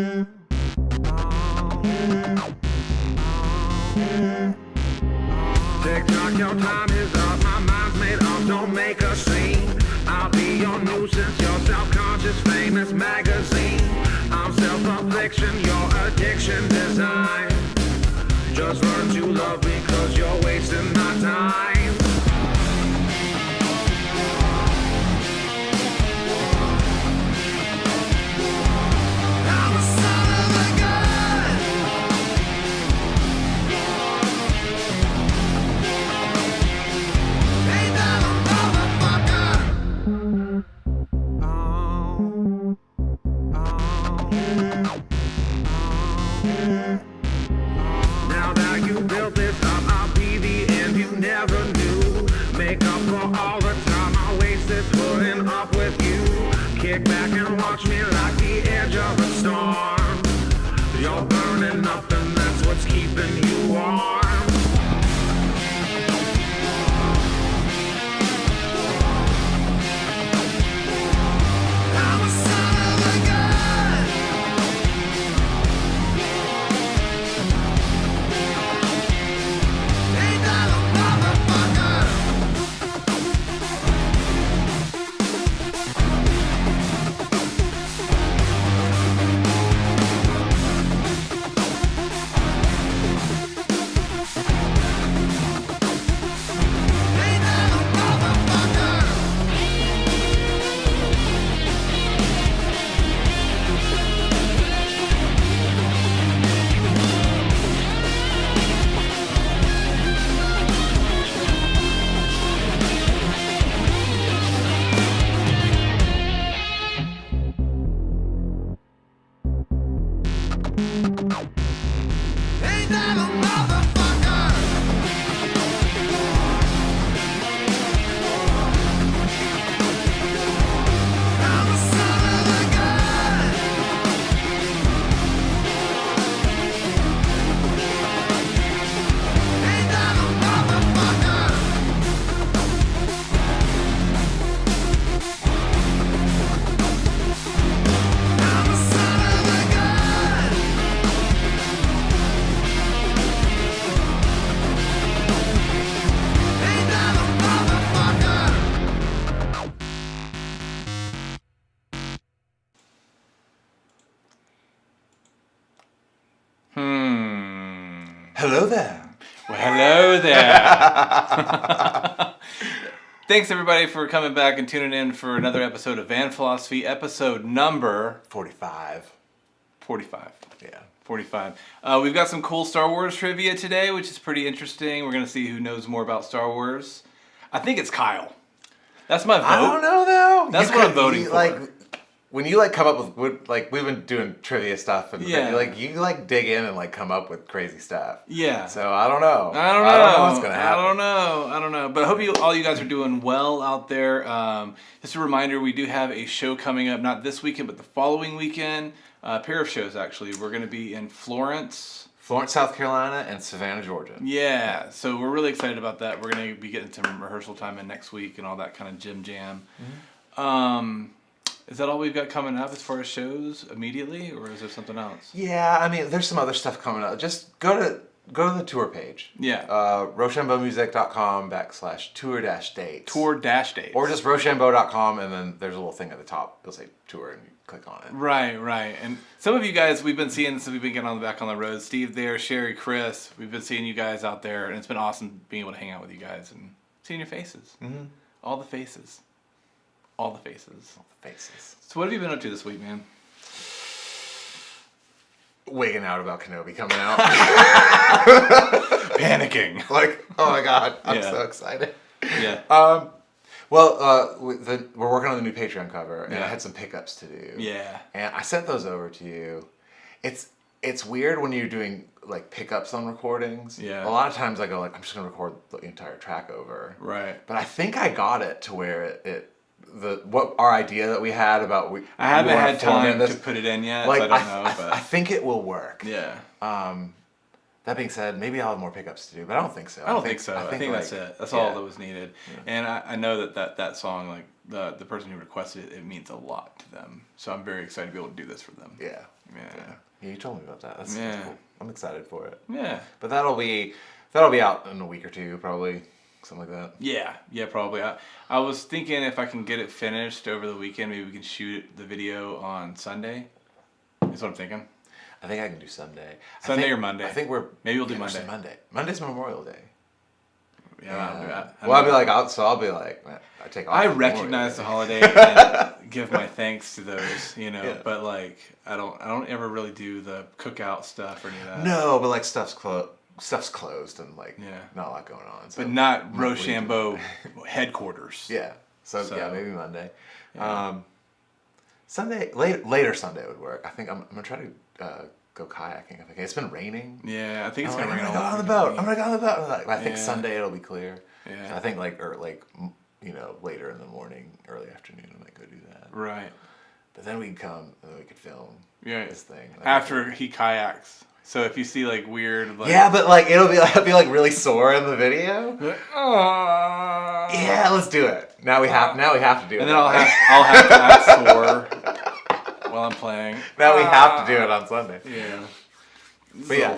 TikTok, your time is up, my mind's made up, don't make a scene. I'll be your nuisance, your self-conscious famous magazine. I'm self-affliction, your addiction design. Just learn to love me cause you're wasting my time. Now that you built this up, I'll be the end you never knew. Make up for all the time I wasted putting up with you. Kick back and watch me like the edge of a storm. You're burning up and that's what's keeping you warm. Hello there. Well, hello there. Thanks everybody for coming back and tuning in for another episode of Van Philosophy, episode number 45. 45. Yeah. 45. We've got some cool Star Wars trivia today, which is pretty interesting. We're going to see who knows more about Star Wars. I think it's Kyle. That's my vote. I don't know though. That's what I'm voting for. Like, when you come up with like we've been doing trivia stuff and Yeah. you dig in and come up with crazy stuff. Yeah. So I don't know. I don't know what's gonna happen. I don't know. But I hope all you guys are doing well out there. Just a reminder, we do have a show coming up, not this weekend, but the following weekend. A pair of shows actually. We're going to be in Florence, South Carolina, and Savannah, Georgia. Yeah, so we're really excited about that. We're going to be getting some rehearsal time in next week and all that kind of jam. Mm-hmm. Is that all we've got coming up as far as shows immediately, or is there something else? Yeah, I mean, there's some other stuff coming up. Just go to the tour page. Yeah. RoshambeauxMusic.com/tour-date. Tour-dates. Or just Roshambeaux.com, and then there's a little thing at the top. It'll say tour, and you click on it. Right. And some of you guys we've been seeing since we've been getting back on the road. Steve there, Sherry, Chris. We've been seeing you guys out there, and it's been awesome being able to hang out with you guys and seeing your faces. Mm-hmm. All the faces. So what have you been up to this week, man? Wigging out about Kenobi coming out. Panicking. Oh my god, I'm so excited. Yeah. We're working on the new Patreon cover, and I had some pickups to do. Yeah. And I sent those over to you. It's weird when you're doing pickups on recordings. Yeah. A lot of times I go I'm just gonna record the entire track over. Right. But I think I got it to where our idea that we had about I haven't had time to put it in yet, so I don't know. But I think it will work. Yeah. That being said, maybe I'll have more pickups to do, but I don't think so. I don't think so. I think that's it. That's all that was needed. Yeah. And I know that song the person who requested it, it means a lot to them. So I'm very excited to be able to do this for them. Yeah. Yeah. You told me about that. That's cool. I'm excited for it. Yeah. But that'll be out in a week or two, probably. Something like that. Yeah, probably. I was thinking if I can get it finished over the weekend, maybe we can shoot the video on Sunday. That's what I'm thinking. I think I can do Sunday. Sunday or Monday. I think maybe we'll do Monday. Monday's Memorial Day. Yeah, I'll do that. Well, I'll be like, man, I take off. I recognize the holiday and give my thanks to those, but like I don't ever really do the cookout stuff or any of that. No, but like stuff's closed and like not a lot going on. So but not Roshambeaux headquarters. Yeah. So yeah, maybe Monday. Yeah. Sunday later Sunday would work. I think I'm gonna try to go kayaking. I think it's been raining. Yeah, I think it's gonna rain. I'm gonna go on the boat. I think Sunday it'll be clear. Yeah. So I think later in the morning, early afternoon, I might go do that. Right. But then we can come and then we could film this thing after he kayaks. So if you see like weird, yeah, but like I'll be like really sore in the video. Yeah, let's do it. Now we have to do it. And then I'll have to act sore while I'm playing. Now we have to do it on Sunday. Yeah. But yeah,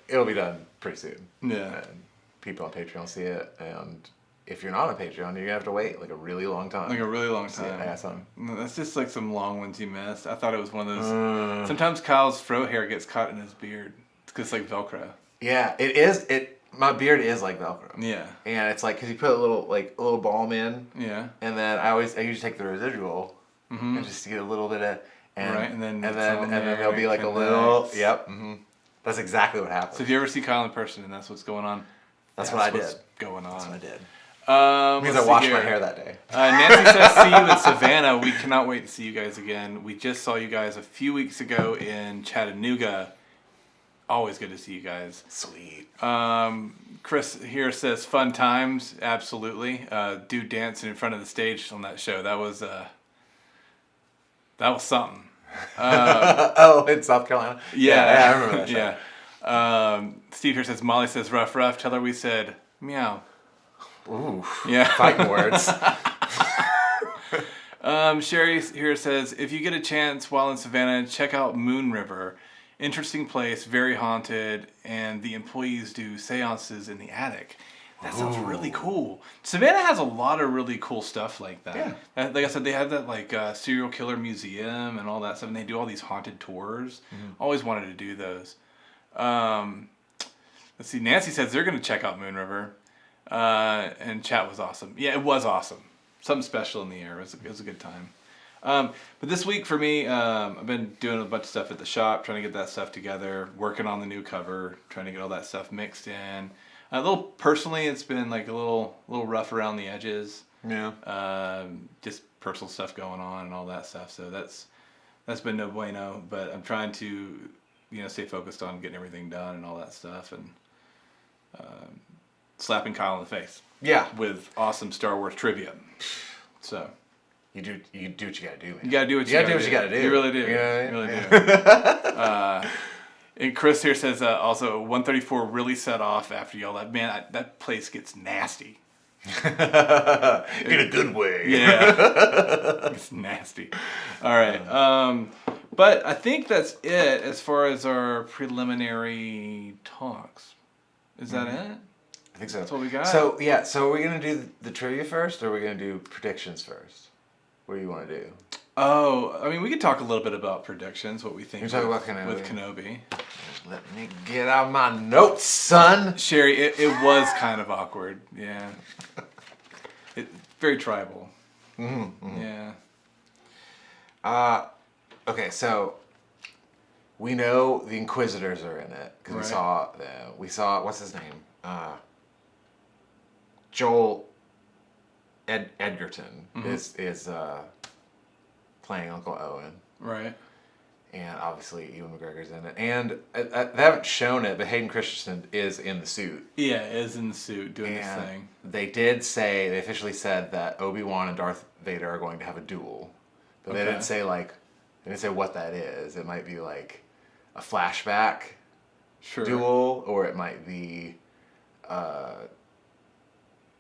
it'll be done pretty soon. Yeah. And people on Patreon see it, and if you're not on Patreon, you're gonna have to wait like a really long time. Like a really long time. Yeah, something. That's just like some long ones you missed. I thought it was one of those. Sometimes Kyle's fro hair gets caught in his beard. It's because like Velcro. Yeah, it is. My beard is like Velcro. Yeah. And it's like because you put a little balm in. Yeah. And then I usually take the residual and just get a little bit of. And then there'll be like a little. Yep. Mm-hmm. That's exactly what happens. So if you ever see Kyle in person and that's what's going on. That's what I did. Going on. That's what I did. Means I washed my hair that day. Nancy says, see you in Savannah. We cannot wait to see you guys again. We just saw you guys a few weeks ago in Chattanooga. Always good to see you guys. Sweet. Chris here says, fun times. Absolutely. Dude dancing in front of the stage on that show. That was something. In South Carolina? Yeah, I remember that show. Yeah. Steve here says, Molly says, rough. Tell her we said, meow. Ooh. Yeah. Fighting words. Sherry here says, if you get a chance while in Savannah, check out Moon River. Interesting place, very haunted, and the employees do seances in the attic. That sounds really cool. Savannah has a lot of really cool stuff like that. Yeah. Like I said, they have that serial killer museum and all that stuff, and they do all these haunted tours. Always wanted to do those. Let's see. Nancy says they're going to check out Moon River, and chat was awesome. Yeah, it was awesome. Something special in the air. It was a good time. But this week for me, I've been doing a bunch of stuff at the shop, trying to get that stuff together, working on the new cover, trying to get all that stuff mixed in. A little personally, it's been like a little rough around the edges. Yeah. Just personal stuff going on and all that stuff. So that's been no bueno. But I'm trying to, stay focused on getting everything done and all that stuff, and slapping Kyle in the face. Yeah. With awesome Star Wars trivia. So. You do what you gotta do, man. You gotta do what you gotta do. You really do. Yeah, you really do. And Chris here says also 134 really set off after y'all. That place gets nasty. In a good way. Yeah. It's nasty. All right. But I think that's it as far as our preliminary talks. Is that it? I think so. That's what we got. So are we gonna do the trivia first, or are we gonna do predictions first? What do you want to do? Oh, I mean, we could talk a little bit about predictions, what we think You're talking about Kenobi. With Kenobi. Let me get out my notes, son. Sherry, it was kind of awkward. Yeah. Very tribal. Mm-hmm. Yeah. Okay, so we know the Inquisitors are in it because we saw what's his name? Joel Edgerton is playing Uncle Owen. Right. And obviously Ewan McGregor's in it. And they haven't shown it, but Hayden Christensen is in the suit. Yeah, is in the suit doing his thing. They officially said that Obi-Wan and Darth Vader are going to have a duel. But they didn't say what that is. It might be like a flashback duel, or it might be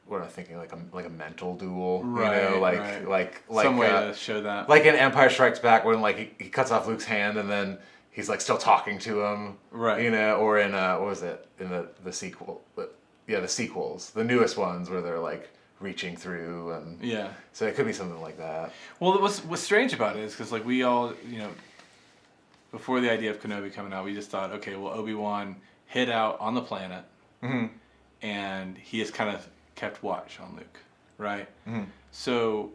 what am I thinking, like a mental duel, Right, you know, right. like Some way to show that. like in Empire Strikes Back when like he cuts off Luke's hand and then he's like still talking to him, Right. You know, or in what was it in the sequel, but yeah, the sequels, the newest ones where they're like reaching through and Yeah. so it could be something like that. Well, what's strange about it is because like we all, you know, before the idea of Kenobi coming out, we just thought, okay, well, Obi-Wan hid out on the planet, and he has kind of kept watch on Luke, right? So,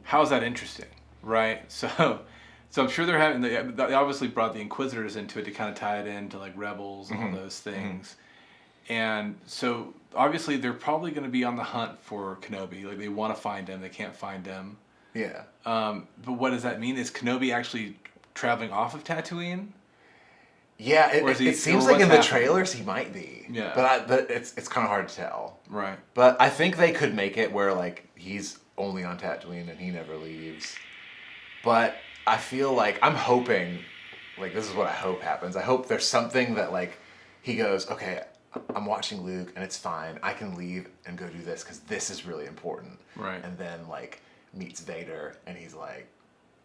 how's that interesting, right? So I'm sure they're having. They obviously brought the Inquisitors into it to kind of tie it into like Rebels and all those things, and so obviously they're probably going to be on the hunt for Kenobi. Like they want to find him, they can't find him. Yeah. But what does that mean? Is Kenobi actually traveling off of Tatooine? Yeah, it seems like in the trailers he might be. Yeah. But it's kind of hard to tell. Right. But I think they could make it where like he's only on Tatooine and he never leaves. But I feel like I'm hoping, like this is what I hope happens. I hope there's something that like he goes, okay, I'm watching Luke and it's fine. I can leave and go do this because this is really important. Right. And then like meets Vader and he's like,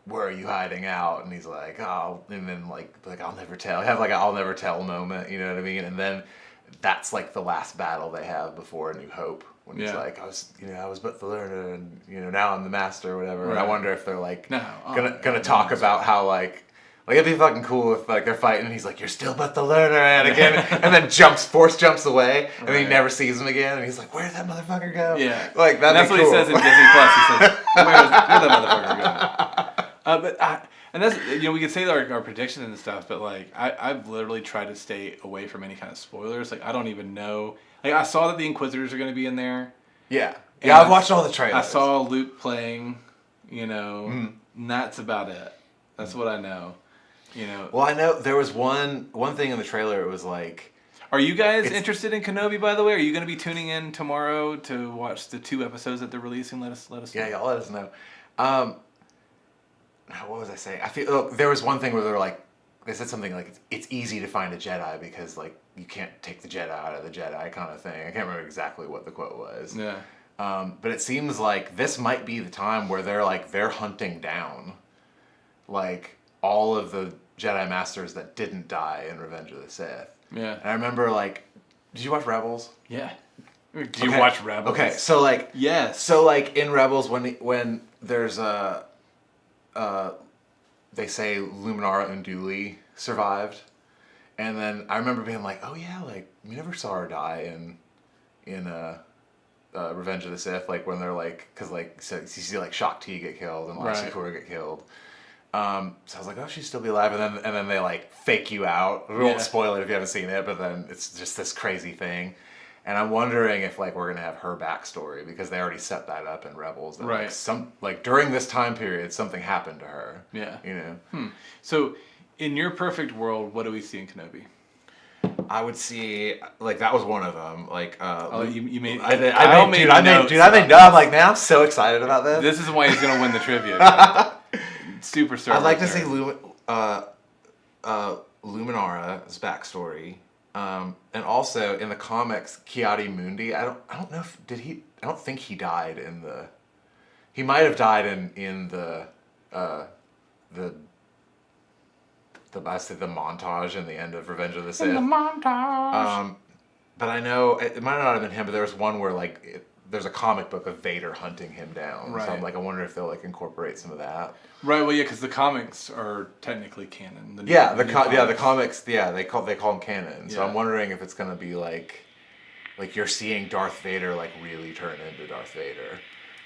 where are you hiding out? And he's like, oh, and then like I'll never tell. Have like an I'll never tell moment, you know what I mean? And then that's like the last battle they have before A New Hope. When he's like, I was but the learner, and now I'm the master, or whatever. Right. And I wonder if they're like gonna talk about how like it'd be fucking cool if like they're fighting and he's like, you're still but the learner, and again, and then force jumps away, and then he never sees him again, and he's like, where'd that motherfucker go? Yeah, like that. And that's cool. What he says in Disney Plus. He says, where'd that motherfucker go? And that's, we can say our predictions and stuff, but like I've literally tried to stay away from any kind of spoilers. Like I don't even know. Like I saw that the Inquisitors are going to be in there. Yeah, I've watched all the trailers. I saw Luke playing, and that's about it. That's what I know. Well, I know there was one thing in the trailer. It was like, are you guys interested in Kenobi? By the way, are you going to be tuning in tomorrow to watch the 2 episodes that they're releasing? Let us know. Yeah, y'all let us know. What was I saying? I feel there was one thing where they said something like it's easy to find a Jedi because like you can't take the Jedi out of the Jedi kind of thing. I can't remember exactly what the quote was. Yeah. But it seems like this might be the time where they're hunting down like all of the Jedi Masters that didn't die in Revenge of the Sith. Yeah. And I remember did you watch Rebels? Yeah. Do you watch Rebels? Okay, so like yes. So like in Rebels when there's they say Luminara Unduli survived, and then I remember being like, oh yeah, like we never saw her die in Revenge of the Sith, like when they're like, because like so you see like Shaak Ti get killed and like Sakura get killed. So I was like, oh, she'd still be alive, and then they like fake you out. We won't spoil it if you haven't seen it, but then it's just this crazy thing. And I'm wondering if like we're gonna have her backstory because they already set that up in Rebels. That, like during this time period, something happened to her. Yeah. So, in your perfect world, what do we see in Kenobi? I would see like that was one of them. Like you made. I made. I'm like now I'm so excited about this. This is why he's gonna win the trivia. Superstar. I'd like to see Luminara's backstory. And also in the comics, Ki-Adi Mundi. I don't know if I don't think he died in the. He might have died in the montage in the end of Revenge of the Sith. In the montage. But I know it might not have been him. But there was one where there's a comic book of Vader hunting him down. Right. So I'm like, I wonder if they'll incorporate some of that. Right. Well, yeah, because the comics are technically canon. The comics. Yeah, they call them canon. So I'm wondering if it's gonna be like you're seeing Darth Vader really turn into Darth Vader,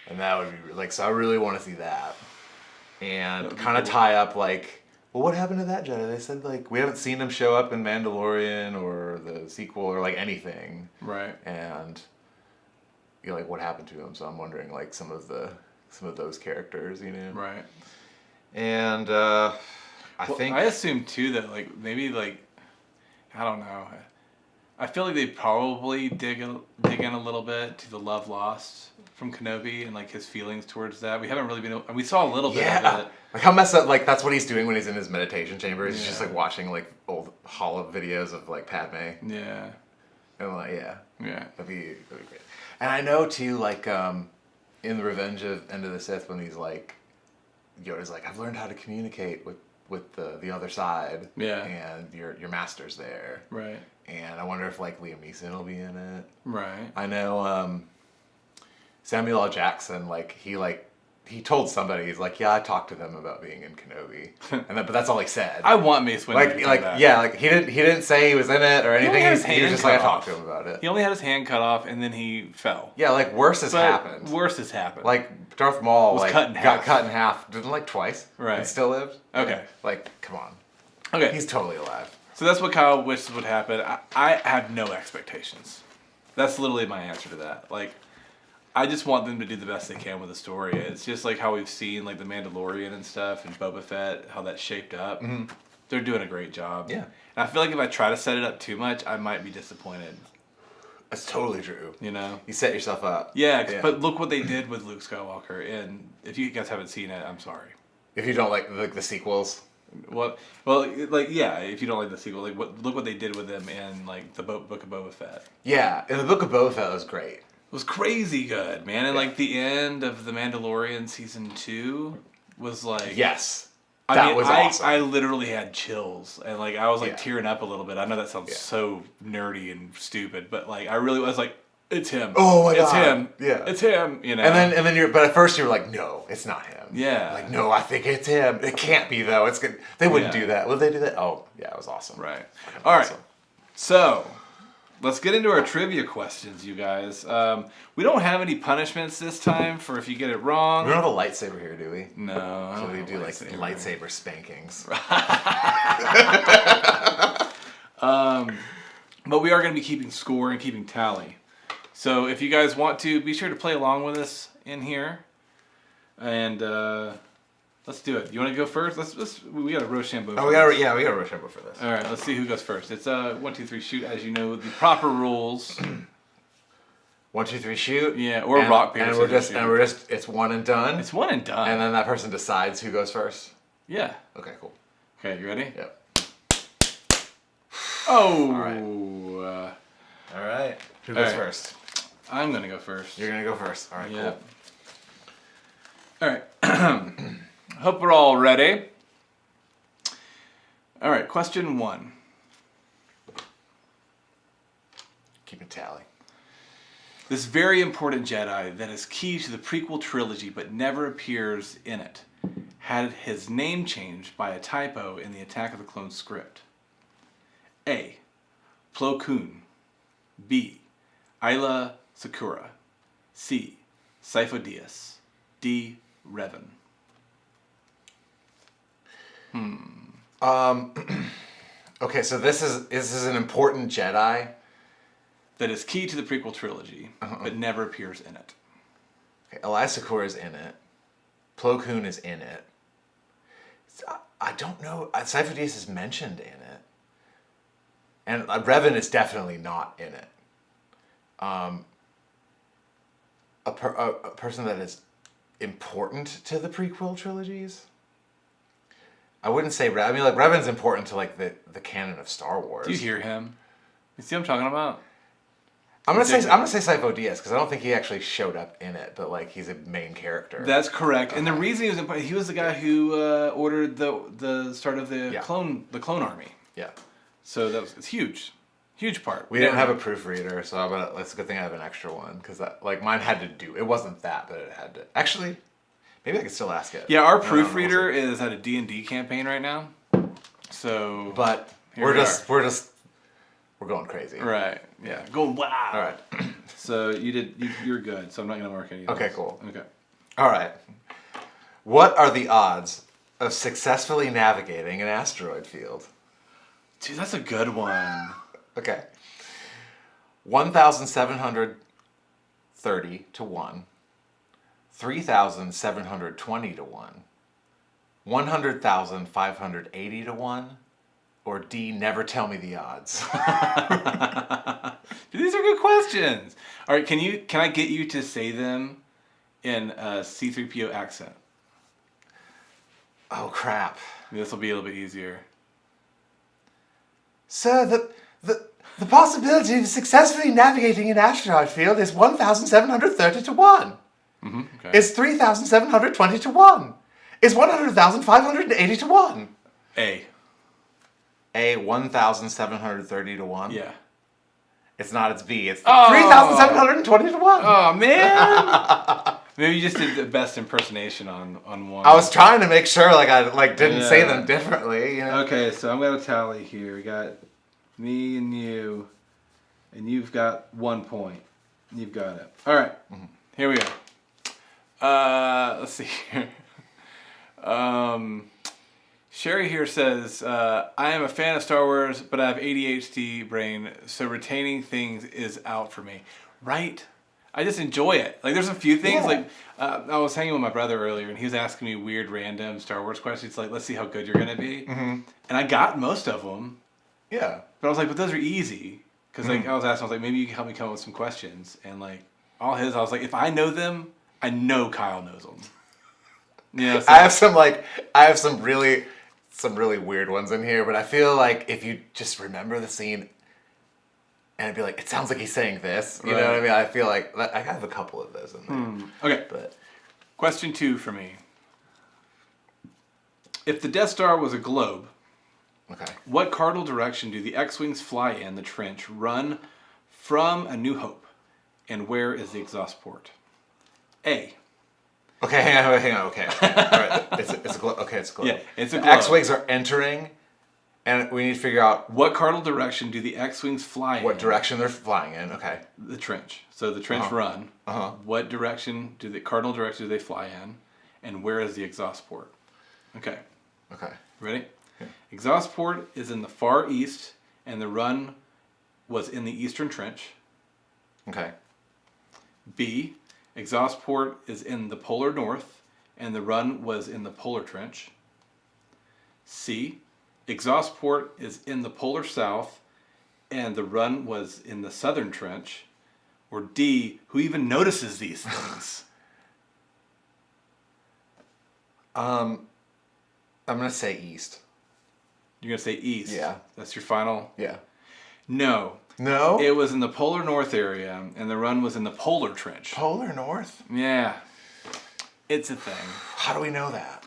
and that would be so I really want to see that, and kind of tie up well, what happened to that Jedi? They said we haven't seen him show up in Mandalorian or the sequel or anything. Right. And what happened to him? So I'm wondering some of those characters, Right. And I think I assume too that maybe I don't know. I feel like they probably dig in a little bit to the love lost from Kenobi and his feelings towards that. We haven't really been. We saw a little bit of it. How messed up! That's what he's doing when he's in his meditation chamber. He's just watching old holo videos of Padme. Yeah. And like, yeah. Yeah. That'd be great. And I know too, like, in the Revenge of End of the Sith, when he's like, Yoda's like, I've learned how to communicate with the other side. Yeah. And your master's there. Right. And I wonder if like Liam Neeson will be in it. Right. I know Samuel L. Jackson, he told somebody, he's like, yeah, I talked to them about being in Kenobi, but that's all he said. I want Mace Windu to come back. Yeah, he didn't say he was in it or anything. He was just like, I talked to him about it. He only had his hand cut off and then he fell. Yeah, like worse has happened. Worse has happened. Like Darth Maul Was cut in half. got cut in half, didn't like twice, Right. and still lived. Okay. Like, come on. Okay. He's totally alive. So that's what Kyle wishes would happen. I have no expectations. That's literally my answer to that. Like, I just want them to do the best they can with the story. It's just like how we've seen like the Mandalorian and stuff and Boba Fett, how that shaped up. Mm-hmm. They're doing a great job. Yeah. And I feel like if I try to set it up too much, I might be disappointed. That's totally true. You know? You set yourself up. Yeah, but look what they did with Luke Skywalker. And if you guys haven't seen it, I'm sorry. If you don't like the sequels. Well, like yeah. If you don't like the sequel, like look what they did with him in like the Book of Boba Fett. Yeah, and the Book of Boba Fett was great. It was crazy good, man. And like the end of The Mandalorian season 2 was like Yes, that was awesome. I literally had chills and like I was like Yeah. tearing up a little bit. I know that sounds so nerdy and stupid, but like I really was like, it's him. Oh my it's God. him. Yeah. It's him. You know. And then but at first you were like, no, it's not him. Yeah. Like, no, I think it's him. It can't be though. It's good. They wouldn't Yeah. do that. Would they do that? Oh, yeah, it was awesome. Right. Fucking All right. awesome. So, let's get into our trivia questions, you guys. We don't have any punishments this time for if you get it wrong. We don't have a lightsaber here, do we? No. I So don't we have a do like lightsaber spankings. But we are going to be keeping score and keeping tally. So if you guys want to, be sure to play along with us in here. And let's do it. You want to go first? We got a Roshambeaux. Oh, we got a Roshambeaux for this. All right, let's see who goes first. It's 1, 2, 3, shoot. As you know, the proper rules. 1, 2, 3, shoot. Yeah, or rock paper scissors. And we're just it's one and done. It's one and done. And then that person decides who goes first. Yeah. Okay, cool. Okay, you ready? Yep. Oh. All right. All right. Who goes first? I'm gonna go first. You're gonna go first. All right, Yeah. cool. All right. Hope we're all ready. All right. Question 1. Keep it tally. This very important Jedi that is key to the prequel trilogy but never appears in it had his name changed by a typo in the Attack of the Clones script. A. Plo Koon. B. Isla Sakura. C. Sifo Dyas. D. Revan. Okay, so this is an important Jedi. That is key to the prequel trilogy, but never appears in it. Okay, Eliza Sakura is in it. Plo Koon is in it. I don't know. Sifo Dyas is mentioned in it. And Revan is definitely not in it. A person that is important to the prequel trilogies? I wouldn't say Revan. I mean, like, Revan's important to, like, the canon of Star Wars. Do you hear him? You see what I'm talking about? I'm gonna say Sifo Dyas because I don't think he actually showed up in it, but like he's a main character. That's correct. And the reason he was important, he was the guy who ordered the start of the clone army. Yeah. So it's huge, huge part. We didn't have a proofreader, so it's a good thing I have an extra one because like mine had to do. It wasn't that, but it had to. Actually, maybe I could still ask it. Yeah, our proofreader is at a D&D campaign right now. So, but we're going crazy. Right. Yeah. Going wow. All right. So you're good. So I'm not gonna mark any of Okay. those. Cool. Okay. All right. What are the odds of successfully navigating an asteroid field? Dude, that's a good one. Okay. 1,730 to 1. 3,720 to 1. 100,580 to 1. Or D, never tell me the odds. Dude, these are good questions. All right, can I get you to say them in a C-3PO accent? Oh crap. This will be a little bit easier. Sir, The possibility of successfully navigating an asteroid field is 1,730 to 1. Mm-hmm. Okay. Is 3,720 to 1. Is 100,580 to 1. A 1,730 to 1? Yeah. It's not, it's B. It's 3,720 to 1. Oh, man. Maybe you just did the best impersonation on one. I was trying to make sure I didn't say them differently. You know? Okay, so I'm going to tally here. We got me and you, and you've got 1 point. You've got it. All right, Here we go. Let's see here. Sherry here says, I am a fan of Star Wars, but I have ADHD brain, so retaining things is out for me. Right? I just enjoy it. Like, there's a few things, I was hanging with my brother earlier, and he was asking me weird, random Star Wars questions, like, let's see how good you're going to be. Mm-hmm. And I got most of them. Yeah. But I was like, but those are easy. Because, I was asking, I was like, maybe you can help me come up with some questions. And, all his, I was like, if I know them, I know Kyle knows them. Yeah. So. I have some really weird ones in here, but I feel like if you just remember the scene and it'd be like, it sounds like he's saying this, you know what I mean? I feel like I have a couple of those in there. Okay. But question 2 for me. If the Death Star was a globe, what cardinal direction do the X-Wings fly in the trench run from A New Hope? And where is the exhaust port? A. Okay, hang on. Okay, all right. It's a globe. Okay, it's a globe. Yeah, it's a the globe. X-Wings are entering, and we need to figure out what cardinal direction do the X-Wings fly in? What direction they're flying in? Okay. The trench. So the trench run. What direction cardinal direction do they fly in, and where is the exhaust port? Okay. Okay. Ready? Yeah. Exhaust port is in the far east, and the run was in the eastern trench. Okay. B. Exhaust port is in the polar north, and the run was in the polar trench. C. Exhaust port is in the polar south, and the run was in the southern trench. Or D. Who even notices these things? I'm gonna say east. You're gonna say east. Yeah. That's your final. Yeah. No. No? It was in the polar north area, and the run was in the polar trench. Polar north? Yeah. It's a thing. How do we know that?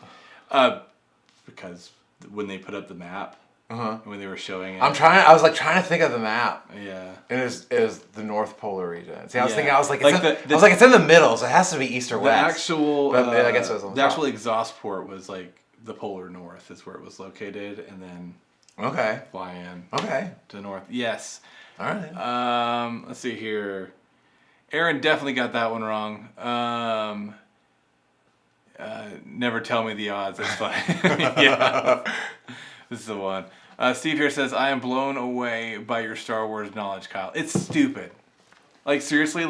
Because when they put up the map, when they were showing it. I was trying to think of the map. Yeah. And it was the North Polar region. See, I was thinking, It's it's in the middle, so it has to be east or the west. Actual, but I guess it was on the the top. actual exhaust port was the polar north is where it was located, and then fly in to the north. Yes. All right. Let's see here. Aaron definitely got that one wrong. Never tell me the odds. That's funny. Yeah. This is the one. Steve here says, I am blown away by your Star Wars knowledge, Kyle. It's stupid. Seriously,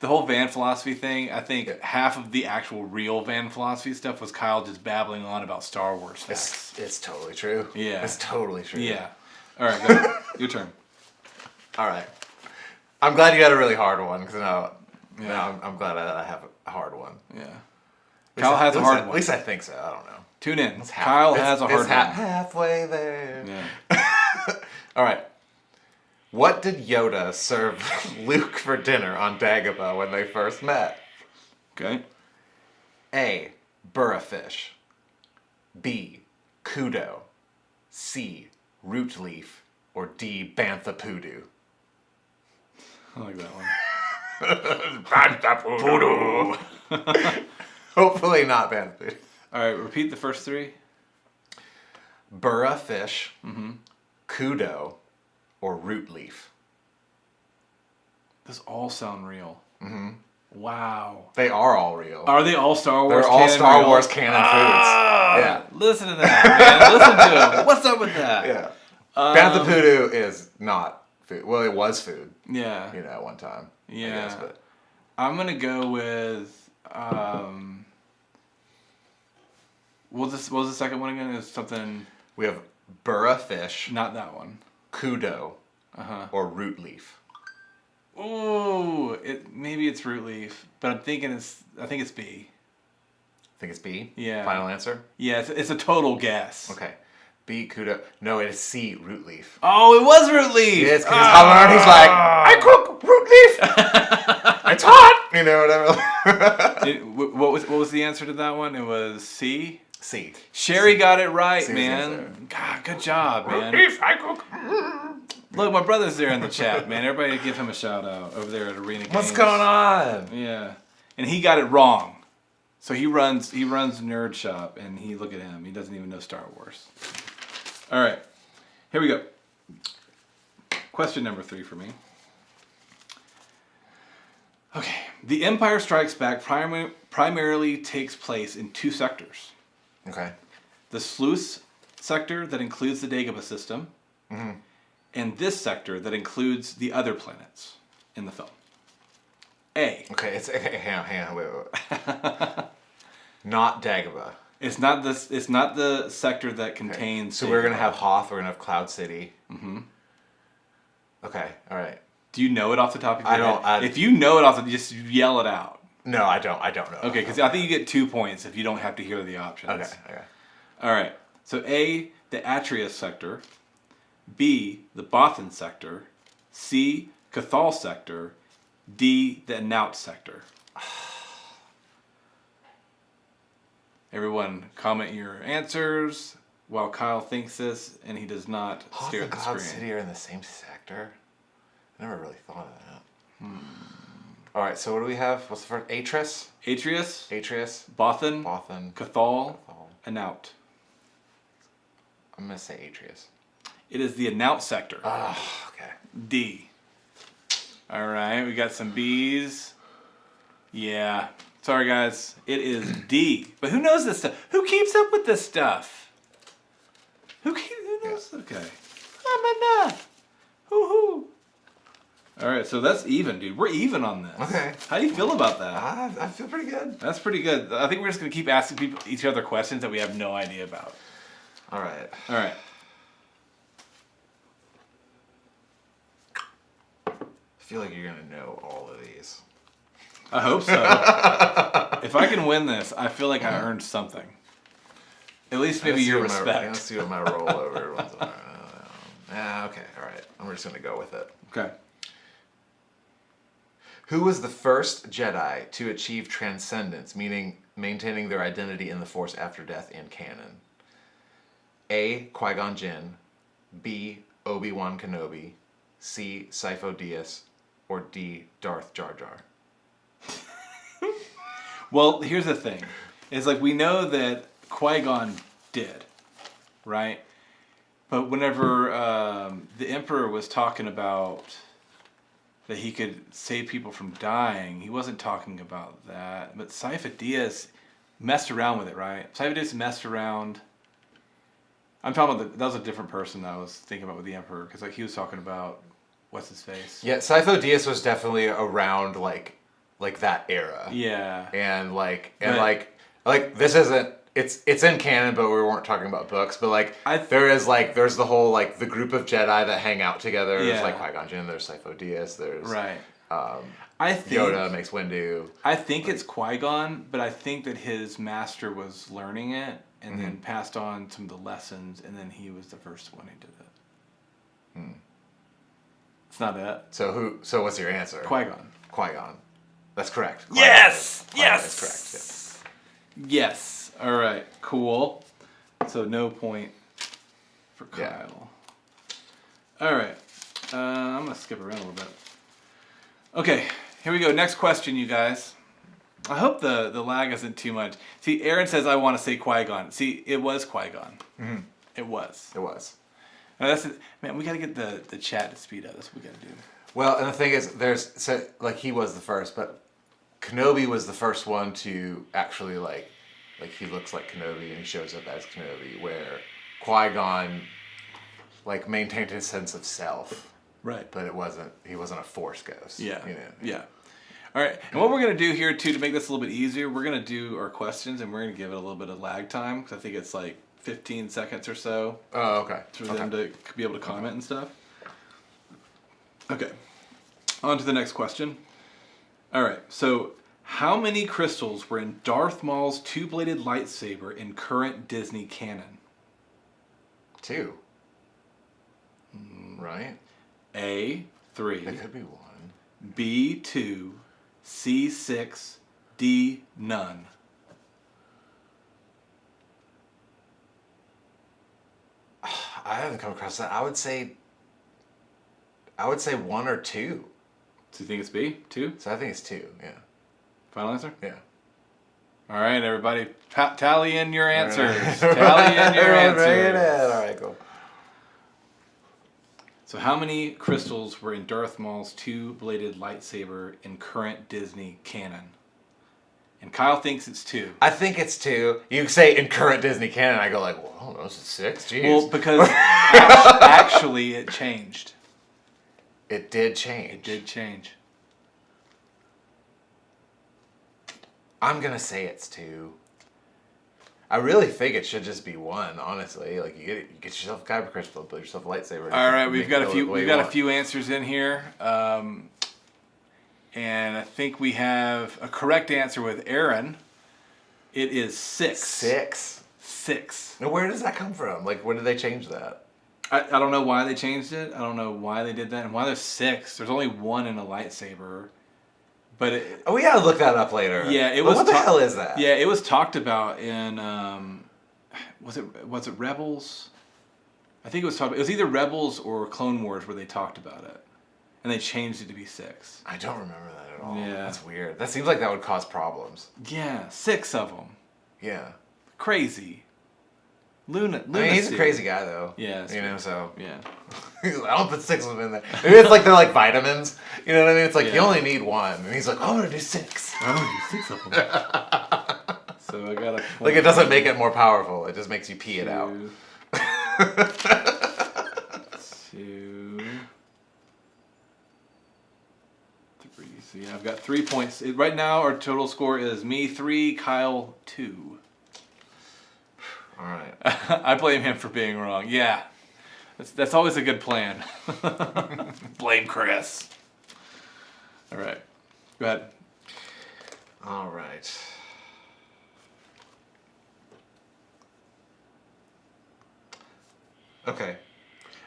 the whole van philosophy thing, I think half of the actual real van philosophy stuff was Kyle just babbling on about Star Wars facts. It's totally true. Yeah. It's totally true. Yeah. All right, go. Your turn. All right. I'm glad you had a really hard one, because now I'm glad that I have a hard one. Yeah. Kyle has a hard one. At least I think so. I don't know. Tune in. Kyle has a hard one. Halfway there. Yeah. All right. What did Yoda serve Luke for dinner on Dagobah when they first met? Okay. A. Burra fish. B. Kudo. C. Root leaf. Or D. Bantha poodoo. I like that one. Bantha poodoo. Hopefully not bantha poodoo. All right, repeat the first three. Burra fish, kudo, or root leaf. Those all sound real. Mm-hmm. Wow. They are all real. Are they all Star Wars? They're all Star Wars canon foods. Yeah. Listen to that, man. Listen to him. What's up with that? Yeah. Bantha poodoo is not food. Well, it was food. Yeah. At one time. Yeah. I guess, but. I'm gonna go with. What was the second one again? Is something. We have burra fish. Not that one. Kudo. Or root leaf. Ooh, maybe it's root leaf, but I think it's B. Think it's B? Yeah. Final answer? Yeah, it's a total guess. Okay. B, kudo. No, it is C, root leaf. Oh, it was root leaf. Yes, because he's like, I cook root leaf. It's hot. You know, whatever. What was the answer to that one? It was C. C. Sherry got it right, C man. God, good job, man. Root leaf, I cook. Look, my brother's there in the chat, man. Everybody give him a shout out over there at Arena Games. What's going on? Yeah. And he got it wrong. So he runs Nerd Shop, and look at him. He doesn't even know Star Wars. All right. Here we go. Question number 3 for me. Okay. The Empire Strikes Back primarily takes place in 2 sectors. Okay. The Sluice sector that includes the Dagobah system, and this sector that includes the other planets in the film. A. Okay, hang on, wait. Not Dagobah. It's not the sector that contains. So we're gonna have Hoth. We're gonna have Cloud City. Mm-hmm. Okay. All right. Do you know it off the top of your head? I don't. If you know it off, just yell it out. No, I don't. I don't know. Okay, because I think you get 2 points if you don't have to hear the options. Okay. All right. So A, the Atreus sector. B, the Bothan sector. C, Cathal sector. D, the Anaut sector. Everyone, comment your answers while Kyle thinks this, and he does not stare at the Cloud screen. City are in the same sector. I never really thought of that. All right, so what do we have? What's the first? Atreus. Atreus. Bothan. Cathal. Anaut. I'm gonna say Atreus. It is the Anaut sector. Oh, okay. D. All right, we got some B's. Yeah. Sorry, guys. It is D. But who knows this stuff? Who keeps up with this stuff? Who knows? Yeah. Okay. Hoo-hoo. All right, so that's even, dude. We're even on this. Okay. How do you feel about that? I feel pretty good. That's pretty good. I think we're just going to keep asking each other questions that we have no idea about. All right. I feel like you're going to know all of these. I hope so. If I can win this, I feel like I earned something. At least maybe your respect. Let's see what my rollover was. Okay, all right. I'm just going to go with it. Okay. Who was the first Jedi to achieve transcendence, meaning maintaining their identity in the Force after death in canon? A. Qui-Gon Jinn, B. Obi-Wan Kenobi, C. Sifo Dyas, or D. Darth Jar Jar? Well, here's the thing. It's like we know that Qui-Gon did, right? But whenever the Emperor was talking about that he could save people from dying, he wasn't talking about that. But Sifo Dyas messed around with it, right? Sifo Dyas messed around. I'm talking about that was a different person that I was thinking about with the Emperor, because like he was talking about what's his face. Yeah, Sifo Dyas was definitely around like that era. Yeah. And like this isn't. It's in canon, but we weren't talking about books. But like there's the whole like the group of Jedi that hang out together. Yeah. There's like Qui-Gon Jinn. There's Sifo Dyas. There's right. I think Yoda makes Windu. I think it's Qui-Gon, but I think that his master was learning it and then passed on some of the lessons, and then he was the first one who did it. It's not it. So what's your answer? Qui-Gon. Qui-Gon. That's correct. Yes. Qui-Gon is correct. Yeah. Yes. All right. Cool. So no point for Kyle. Yeah. All right. I'm gonna skip around a little bit. Okay. Here we go. Next question, you guys. I hope the lag isn't too much. See, Aaron says I want to say Qui-Gon. See, it was Qui-Gon. Mm-hmm. It was. Now man, we got to get the chat to speed up. That's what we got to do. Well, and the thing is, he was the first, but Kenobi was the first one to actually like he looks like Kenobi and he shows up as Kenobi, where Qui-Gon like maintained his sense of self. Right. But he wasn't a Force ghost. Yeah. You know? Yeah. All right. And what we're going to do here too to make this a little bit easier, we're going to do our questions and we're going to give it a little bit of lag time, because I think it's like 15 seconds or so. Oh, okay. For them to be able to comment and stuff. Okay. On to the next question. All right. So, how many crystals were in Darth Maul's two-bladed lightsaber in current Disney canon? 2. Right? A, 3. It could be 1. B, 2. C, 6. D, none. I haven't come across that. I would say 1 or 2. So you think it's B? 2? So I think it's 2. Yeah. Final answer? Yeah. All right, everybody. Tally in your answers. Tally in your answers. All right, cool. So how many crystals were in Darth Maul's 2-bladed lightsaber in current Disney canon? And Kyle thinks it's 2. I think it's 2. You say in current Disney canon, I go like, well, I don't know, is it 6? Jeez. Well, because actually it changed. It did change. It did change. I'm gonna say it's 2. I really think it should just be 1. Honestly, like you get yourself a kyber crystal, build yourself a lightsaber. All right, we've got a few answers in here, and I think we have a correct answer with Aaron. It is 6. 6. Now, where does that come from? Like, when did they change that? I don't know why they changed it. I don't know why they did that, and why there's 6. There's only 1 in a lightsaber. But we gotta look that up later. Yeah, it was. What the hell is that? Yeah, it was talked about in. Was it Rebels? I think it was talked about. It was either Rebels or Clone Wars where they talked about it, and they changed it to be 6. I don't remember that at all. Yeah, that's weird. That seems like that would cause problems. Yeah, 6 of them. Yeah. Crazy. Lunacy. I mean, he's a crazy guy, though. Yeah, you know, so yeah. I don't put 6 of them in there. Maybe it's like they're like vitamins. You know what I mean? It's like you only need 1, and he's like, oh, I'm gonna do 6. I'm gonna do 6 of them. So I got like it doesn't make it more powerful. It just makes you pee it out. 2, 3. So yeah, I've got 3 points. Right now, our total score is me 3, Kyle 2. All right. I blame him for being wrong. Yeah, that's always a good plan. Blame Chris. All right, go ahead. All right. Okay.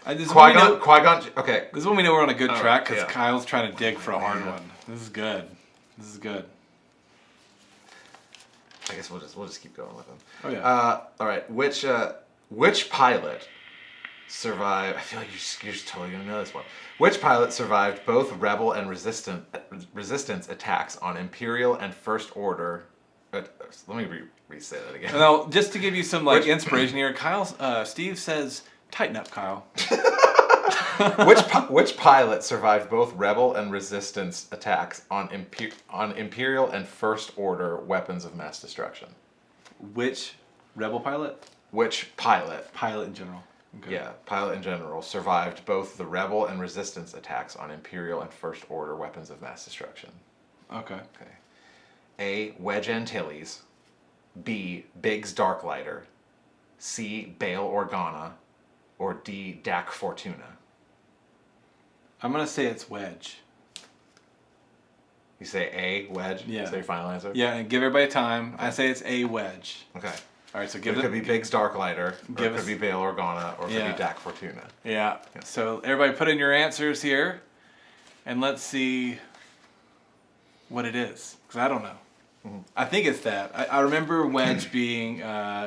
Qui-Gon. Okay. This is when we know we're on a good track because yeah. Kyle's trying to dig for a hard one. This is good. This is good. I guess we'll just keep going with them. Oh yeah. All right. Which pilot survived? I feel like you're just totally gonna know this one. Which pilot survived both Rebel and Resistance attacks on Imperial and First Order? Let me re-say that again. Now, just to give you some inspiration here, Steve says, "Tighten up, Kyle." Which pilot survived both Rebel and Resistance attacks on Imperial and First Order weapons of mass destruction? Which Rebel pilot? Which pilot? Pilot in general. Okay. Yeah, pilot in general survived both the Rebel and Resistance attacks on Imperial and First Order weapons of mass destruction. Okay. Okay. A. Wedge Antilles. B. Biggs Darklighter. C. Bail Organa. Or D. Dak Fortuna. I'm gonna say it's Wedge. You say A, Wedge? Yeah. Is that your final answer? Yeah, and give everybody time. I say it's a Wedge. Okay. All right, so It could be Biggs Darklighter, or it could be Bail Organa, or it could be Dak Fortuna. Yeah. So everybody put in your answers here, and let's see what it is, because I don't know. Mm-hmm. I think it's that. I remember Wedge being,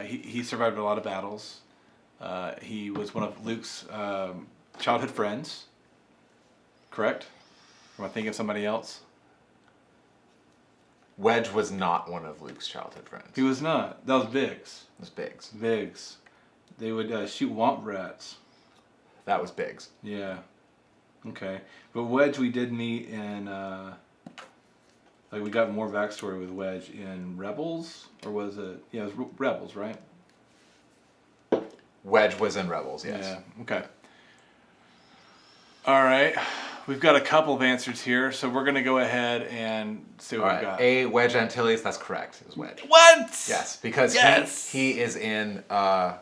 he survived a lot of battles. He was one of Luke's childhood friends. Correct? Or am I thinking of somebody else? Wedge was not one of Luke's childhood friends. He was not. That was Biggs. It was Biggs. Biggs. They would shoot womp rats. That was Biggs. Yeah. Okay. But Wedge we did meet in, we got more backstory with Wedge in Rebels? Or was it, yeah, it was Rebels, right? Wedge was in Rebels, yes. Yeah, okay. All right. We've got a couple of answers here, so we're going to go ahead and see what we've got. A. Wedge Antilles, that's correct. It was Wedge. What? Yes, because he is in The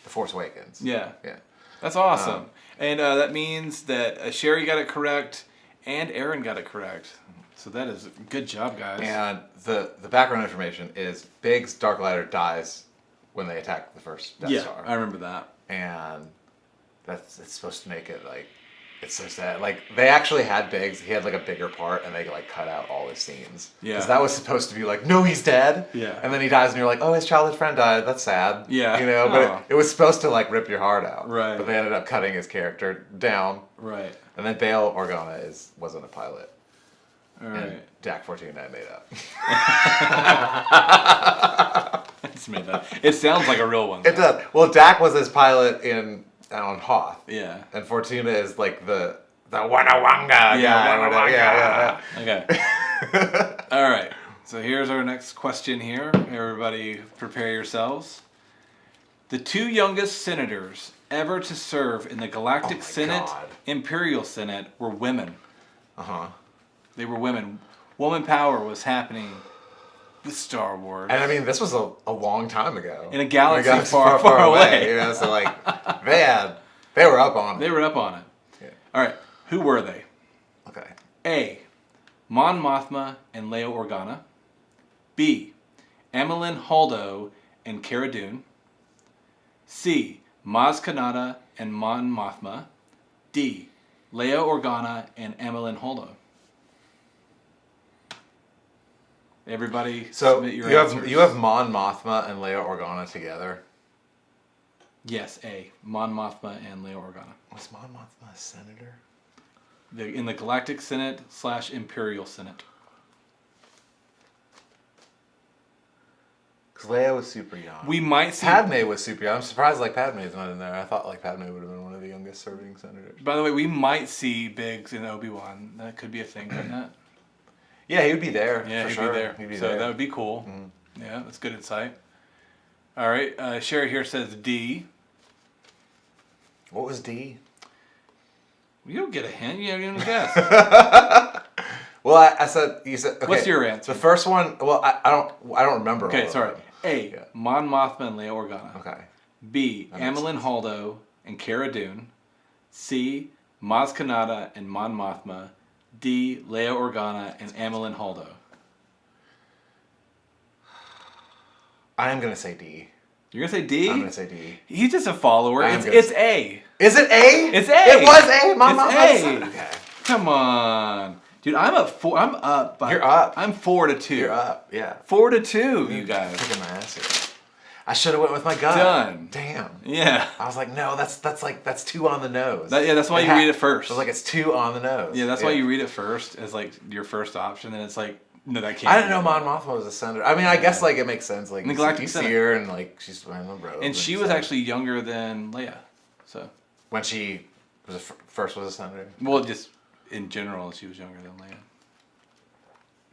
Force Awakens. Yeah. Yeah. That's awesome. And that means that Sherry got it correct and Aaron got it correct. So that is a good job, guys. And the background information is Biggs Darklighter dies when they attack the first Death Star. I remember that. and it's supposed to make it like it's so sad. Like they actually had Biggs. He had like a bigger part, and they like cut out all his scenes. Yeah. Because that was supposed to be like, no, he's dead. Yeah. And then he dies, and you're like, oh, his childhood friend died. That's sad. Yeah. You know, but it was supposed to like rip your heart out. Right. But they ended up cutting his character down. Right. And then Bail Organa wasn't a pilot. All And right. Dak 14 I made up. I just made that. It sounds like a real one. It does. Well, Dak was his pilot on Hoth. Yeah. And Fortuna is like the Wanawanga guy. Yeah. Okay. All right. So here's our next question here. Everybody prepare yourselves. The 2 youngest senators ever to serve in the Galactic Senate, God. Imperial Senate were women. Uh-huh. They were women. Woman power was happening with Star Wars. And I mean, this was a long time ago. In a galaxy far, far away. You know, so like, they were up on it. They were up on it. Yeah. All right. Who were they? Okay. A. Mon Mothma and Leia Organa. B. Emmeline Holdo and Cara Dune. C. Maz Kanata and Mon Mothma. D. Leia Organa and Emmeline Holdo. Everybody submit your answers. You have Mon Mothma and Leia Organa together. Yes, A. Mon Mothma and Leia Organa. Was Mon Mothma a senator? In the Galactic Senate / Imperial Senate. Because Leia was super young. We might see... Padme was super young. I'm surprised like Padme's not in there. I thought like Padme would have been one of the youngest serving senators. By the way, we might see Biggs in Obi-Wan. That could be a thing, couldn't it? Yeah, he would be there. Yeah, for he'd sure. be there. He'd be so there. that would be cool. Mhm. Yeah, that's good insight. All right, Sherry here says D. What was D? You don't get a hint. You haven't even guessed. Well, I said you said. Okay, What's your answer? The first one. Well, I don't remember. Okay, all of sorry. them. A. Yeah. Mon Mothma and Leia Organa. Okay. B. That makes Emmeline Holdo and Cara Dune. C. Maz Kanata and Mon Mothma. D. Leia Organa and Emmeline Holdo. I am gonna say D. You're gonna say D? I'm gonna say D. He's just a follower. I'm It's gonna A. Is it A? It's A. It was A. Mom, It's A. Okay. Come on, dude. I'm up. I'm up. You're up. I'm 4-2. You're up. Yeah. 4-2. You guys. Kicking my ass here. I should have went with my gut. Done. Damn. Yeah. I was like, no, that's too on the nose. That's why you read it first. I was like, it's too on the nose. Yeah, that's why you read it first as like your first option, and it's like, no, that can't. I didn't be know it. Mon Mothma was a senator. I mean, I guess like it makes sense. Like In the you Galactic see Senate. her and like she's wearing the robe. And she was actually younger than Leia, so. when she was first was a senator. Well, just in general, she was younger than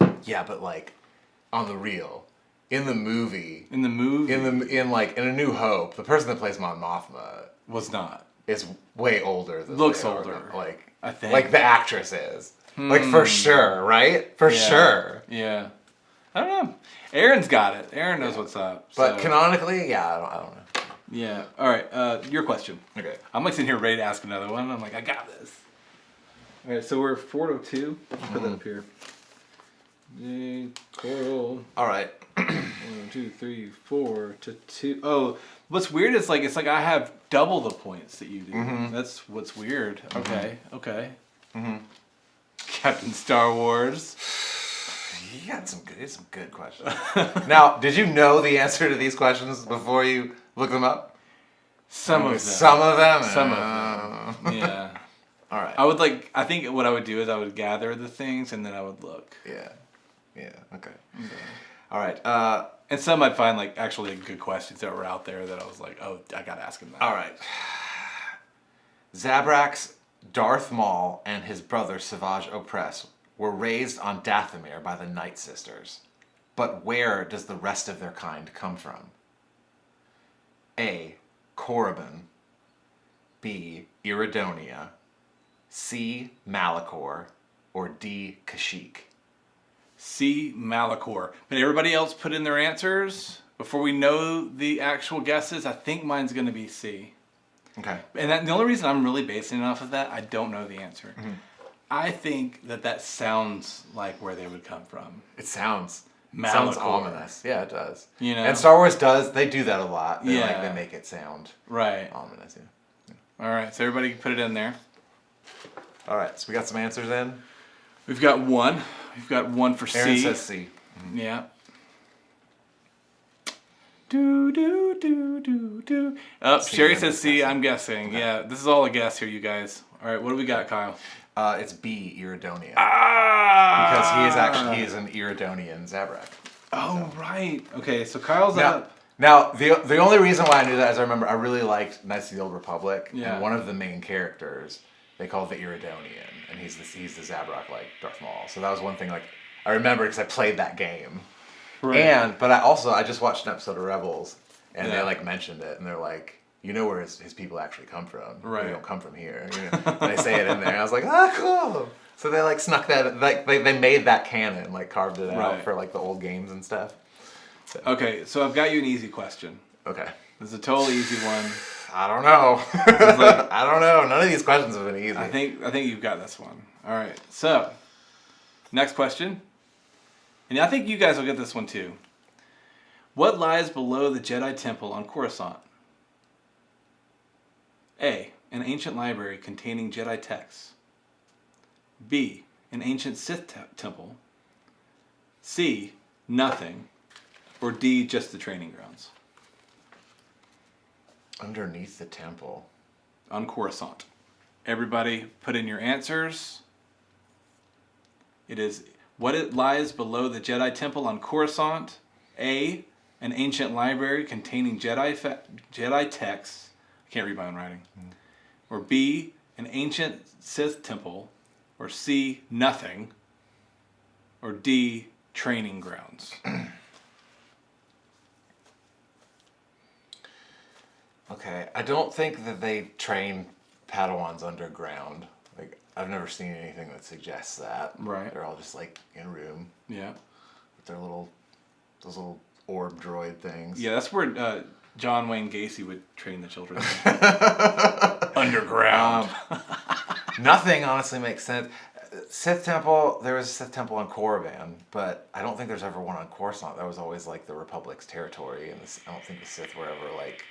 Leia. Yeah, but like on the real, in the movie, In the movie, in A New Hope, the person that plays Mon Mothma was not. is way older than Looks Leia older, Organa. Like I think. like the actress is. Like for sure, right? For Yeah. sure. Yeah. I don't know. Aaron's got it. Aaron knows what's up. But so. canonically, yeah, I don't know. Yeah. All right. Your question. Okay. I'm like sitting here ready to ask another one. I'm like, I got this. All right. So we're 4-2. Let's put that up here. Coral. All right. 1, 2, 3, 4 to 2. Oh, what's weird is like it's like I have double the points that you do. That's what's weird. Okay. Okay. Captain Star Wars. You got some good questions. Now, did you know the answer to these questions before you look them up? Some of them. Some of them. Some of them. Yeah. All right. I think what I would do is I would gather the things and then I would look. Yeah. Yeah. Okay. All right. And some I'd find like actually good questions that were out there that I was like, oh, I gotta ask him that. All right. Zabrak's Darth Maul and his brother Savage Opress were raised on Dathomir by the Night Sisters. But where does the rest of their kind come from? A. Korriban. B. Iridonia. C. Malachor. Or D. Kashyyyk. C. Malachor. But everybody else put in their answers before we know the actual guesses. I think mine's going to be C. Okay. And the only reason I'm really basing it off of that, I don't know the answer. I think that sounds like where they would come from. It sounds. Sounds Malachor. ominous. Yeah, it does. You know? And Star Wars does, they do that a lot. They, Yeah. they make it sound Right. ominous. Yeah. All right, so everybody put it in there. All right, so we got some answers in. We've got one. We've got one for Aaron C. says C. Yeah. Do do do do do. Oh, C, Sherry I'm says just C. guessing. I'm guessing. Okay. Yeah, this is all a guess here, you guys. All right, what do we got, Kyle? It's B, Iridonian. Ah! Because he is an Iridonian Zabrak. Oh right. Okay, so Kyle's Now, up. now the only reason why I knew that is I remember I really liked Knights of the Old Republic. Yeah. And one of the main characters, they call the Iridonian. And he's the Zabrak like Darth Maul. So that was one thing like I remember because I played that game. Right. But I just watched an episode of Rebels, and Yeah. they like mentioned it, and they're like, you know where his people actually come from. Right. They don't come from here. You know? And they say it in there. And I was like, ah, cool. So they like snuck that, like they made that canon, like carved it out Right. for like the old games and stuff. So, Okay, so I've got you an easy question. okay. This is a totally easy one. I don't know. like- I don't know. None of these questions have been easy. I think you've got this one. All right. So, next question. And I think you guys will get this one too. What lies below the Jedi Temple on Coruscant? A. An ancient library containing Jedi texts. B. An ancient Sith temple. C. Nothing. Or D. Just the training grounds Underneath the temple. on Coruscant. Everybody put in your answers. It is what it lies below the Jedi Temple on Coruscant. A. An ancient library containing Jedi texts. I can't read my own writing. Or B. An ancient Sith temple. Or C. Nothing. Or D. Training grounds. Okay. I don't think that they train Padawans underground. Like I've never seen anything that suggests that. Right. They're all just like in a room Yeah. with their those little orb droid things. Yeah, that's where John Wayne Gacy would train the children. Underground. Nothing honestly makes sense. Sith Temple, there was a Sith Temple on Korriban, but I don't think there's ever one on Coruscant. That was always like the Republic's territory, and I don't think the Sith were ever like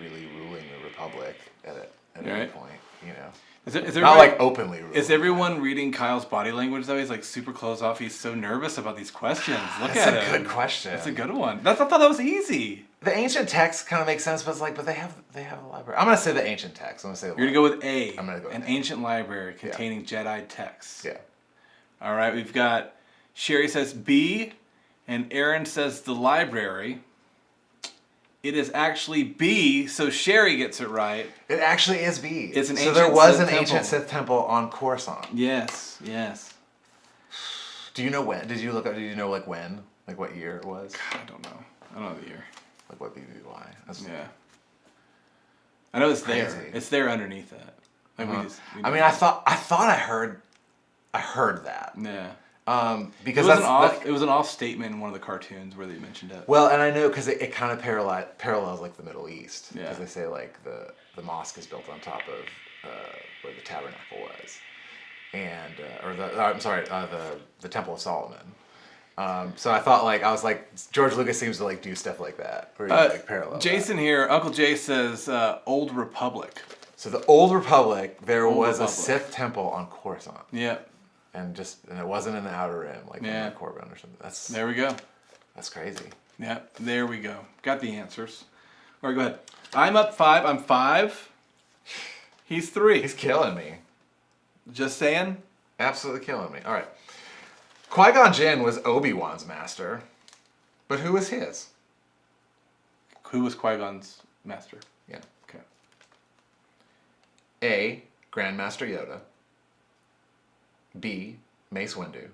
really ruling the Republic at any Right. point, you know. Is Not everybody- like openly ruling. Is everyone reading Kyle's body language though? He's like super closed off. He's so nervous about these questions. Look That's at a him. good question. That's a good one. I thought that was easy. The ancient text kind of makes sense, but it's like, but they have a library. I'm gonna say the ancient text. I'm gonna say the You're gonna go with A. I'm gonna go with an A. ancient library containing Jedi texts. Yeah. All right, we've got Sherry says B, and Aaron says the library. It is actually B, so Sherry gets it right. It actually is B. It's an so there ancient was Sith an ancient temple. Sith temple on Coruscant. Yes, yes. Do you know when? Did you look up? Did you know like when? Like what year it was? I don't know. I don't know the year. Like what BBY? That's, Yeah. I know it's there. Crazy. It's there underneath that. Like we I mean, I thought I heard that. Yeah. Because It was an off statement in one of the cartoons where they mentioned it. well, and I know because it kind of parallels like the Middle East. Yeah. Because they say like the mosque is built on top of where the tabernacle was, and the Temple of Solomon. So I thought I was like George Lucas seems to like do stuff like that where he like parallel. Jason here, Uncle Jay says Old Republic. So the Old Republic, there Old was a Republic. Sith temple on Coruscant, Yeah. and it wasn't in the Outer Rim like Yeah. in Korriban or something. There we go. That's crazy. Yeah, there we go. Got the answers. All right, go ahead. I'm up 5. I'm 5. He's 3. He's killing me. Just saying. Absolutely killing me. All right. Qui-Gon Jinn was Obi-Wan's master, but who was his? Who was Qui-Gon's master? Yeah. Okay. A. Grandmaster Yoda. B. Mace Windu.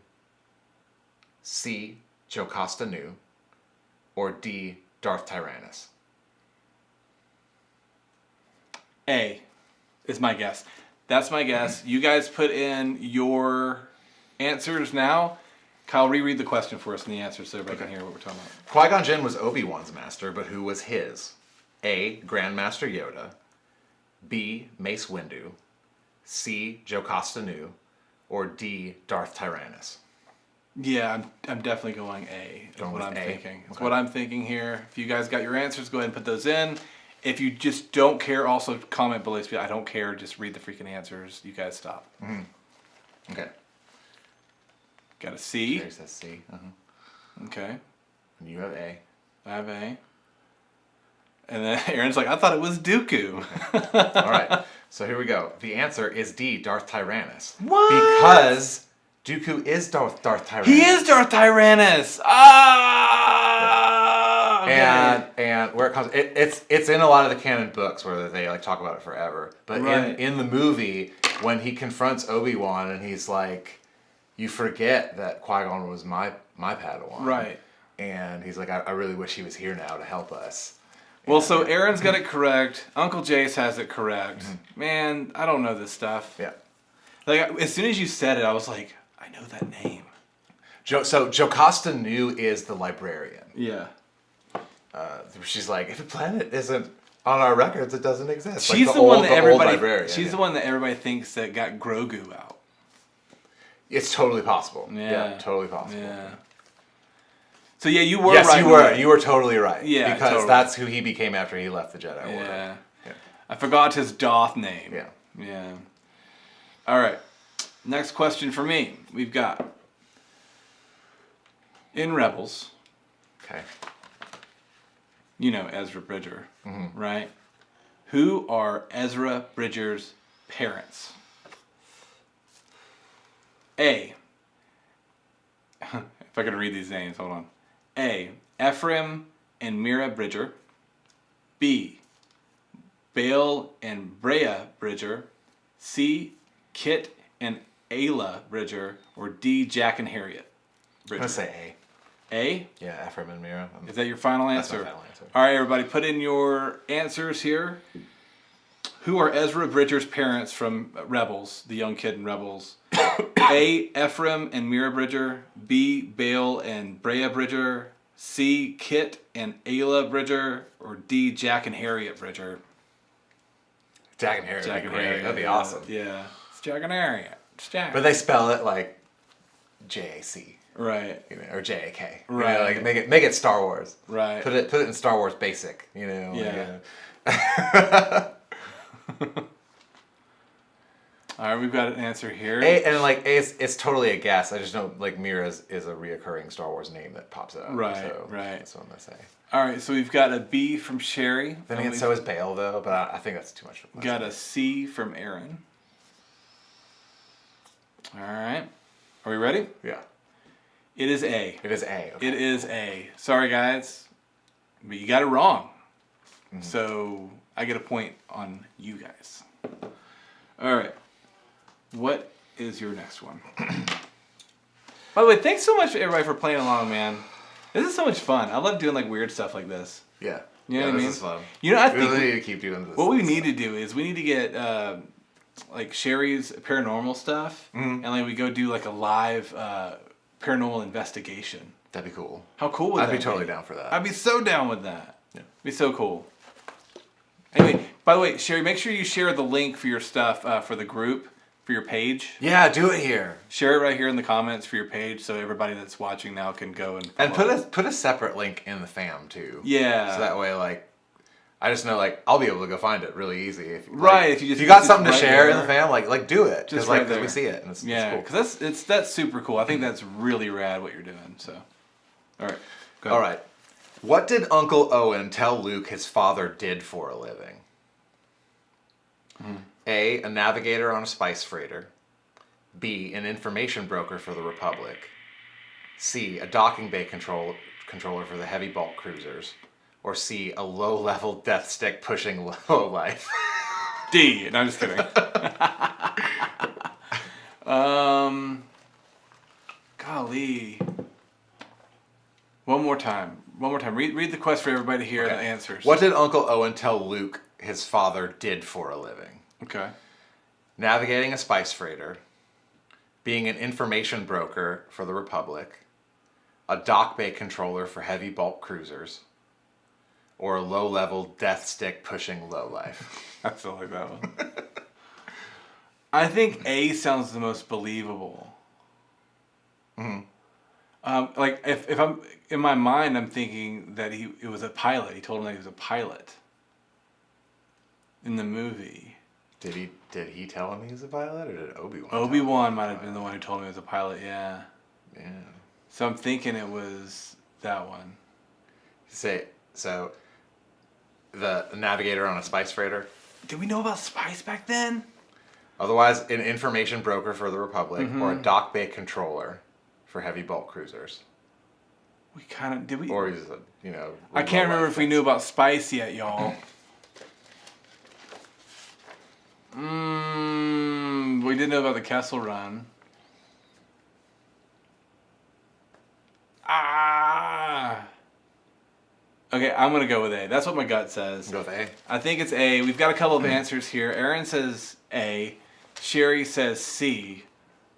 C. Jocasta Nu. Or D. Darth Tyrannus. A is my guess. That's my guess. You guys put in your answers now. Kyle, reread the question for us and the answers so everybody can hear what we're talking about. Qui-Gon Jinn was Obi-Wan's master, but who was his? A. Grandmaster Yoda. B. Mace Windu. C. Jocasta Nu. Or D. Darth Tyrannus. Yeah, I'm definitely going A. Is Going what with I'm A. thinking. It's Okay. what I'm thinking here. If you guys got your answers, go ahead and put those in. If you just don't care, also comment below. I don't care. Just read the freaking answers. You guys stop. Okay. Got a C. Sherry says C. Okay. And you have A. I have A. And then Aaron's like, I thought it was Dooku. All right. So here we go. The answer is D, Darth Tyrannus. What? Because Dooku is Darth Tyrannus. He is Darth Tyrannus. Ah. Okay. And where it comes, it's in a lot of the canon books where they like talk about it forever. But Right. in the movie, when he confronts Obi-Wan and he's like, "You forget that Qui-Gon was my Padawan." Right. And he's like, I really wish he was here now to help us. Well, so Aaron's got it correct. Uncle Jace has it correct. Man, I don't know this stuff. Yeah. Like, as soon as you said it, I was like, I know that name. So Jocasta Nu is the librarian. Yeah. She's like, if a planet isn't on our records, it doesn't exist. She's like the one that old everybody. librarian, She's the one that everybody thinks that got Grogu out. It's totally possible. Yeah. Totally possible. Yeah. So yeah, you were Yes, right. you were. away. You were totally right. Yeah, because totally. that's who he became after he left the Jedi Order. Yeah. Yeah. I forgot his Doth name. Yeah. Yeah. All right. Next question for me. We've got in Rebels. Okay. You know Ezra Bridger, right? Who are Ezra Bridger's parents? A. If I can read these names, hold on. A. Ephraim and Mira Bridger. B. Bail and Brea Bridger. C. Kit and Ayla Bridger. Or D. Jack and Harriet Bridger. I'm gonna say A. A? Yeah, Ephraim and Mira. Is that your final That's answer? my final answer. All right, everybody, put in your answers here. Who are Ezra Bridger's parents from Rebels, the young kid in Rebels? A. Ephraim and Mira Bridger. B. Bail and Brea Bridger. C. Kit and Ayla Bridger. Or D. Jack and Harriet Bridger. Jack and Harriet. Jack would and be great. Harriet. That'd be yeah, awesome. Yeah. It's Jack and Harriet. It's Jack. But they spell it like J-A-C. Right. You know, or J-A-K. Right. You know, like make it Star Wars. Right. Put it in Star Wars Basic. You know. Yeah. Like, All right, we've got an answer here. it's totally a guess. I just know like Mira is a reoccurring Star Wars name that pops up. Right, So right. That's what I'm gonna say. All right, so we've got a B from Sherry. Then And again, so is Bale though, but I think that's too much. we've got a C from Aaron. All right. Are we ready? Yeah. It is A. It is A. Okay. It is A. Sorry, guys, but you got it wrong. So I get a point on you guys. All right. What is your next one? By the way, thanks so much everybody for playing along, man. This is so much fun. I love doing like weird stuff like this. Yeah. You know yeah, what I this mean? is fun. You know, I We think really need to keep doing this. what we need to do is we need to get like Sherry's paranormal stuff, and like we go do like a live paranormal investigation. That'd be cool. How cool would that I'd be totally down for that. I'd be so down with that. Yeah. Be so cool. Anyway, by the way, Sherry, make sure you share the link for your stuff for the group, for your page. Yeah, do it here. Share it right here in the comments for your page, so everybody that's watching now can go and And follow. put a separate link in the fam too. Yeah. So that way, like, I just know like I'll be able to go find it really easy. If Right, like, if you just- got it's something to right share there. in the fam, like do it. Just Because right there. we see it and it's Yeah, cool. because that's super cool. I think that's really rad what you're doing. So, all right. Go All ahead. right. What did Uncle Owen tell Luke his father did for a living? A navigator on a spice freighter. B, an information broker for the Republic. C, a docking bay controller for the heavy bulk cruisers. Or C, a low-level death stick pushing low life. D. No, I'm just kidding. Golly. One more time. Read the quest for everybody to hear the answers. What did Uncle Owen tell Luke his father did for a living? Okay. Navigating a spice freighter. Being an information broker for the Republic. A dock bay controller for heavy bulk cruisers. Or a low-level death stick pushing low life. I feel like that one. I think A sounds the most believable. Like if I'm in my mind, I'm thinking that it was a pilot. He told him that he was a pilot in the movie. Did he tell him he was a pilot, or did Obi-Wan? Obi-Wan might have been the one who told me he was a pilot. Yeah. Yeah. So I'm thinking it was that one. So the navigator on a spice freighter. Did we know about spice back then? Otherwise, an information broker for the Republic, or a dock bay controller for heavy bulk cruisers. We kind of did we. Or he's I can't remember if we knew about spice yet, y'all. We didn't know about the Kessel Run. Okay, I'm gonna go with A. That's what my gut says. Go with A. I think it's A. We've got a couple of answers here. Aaron says A. Sherry says C.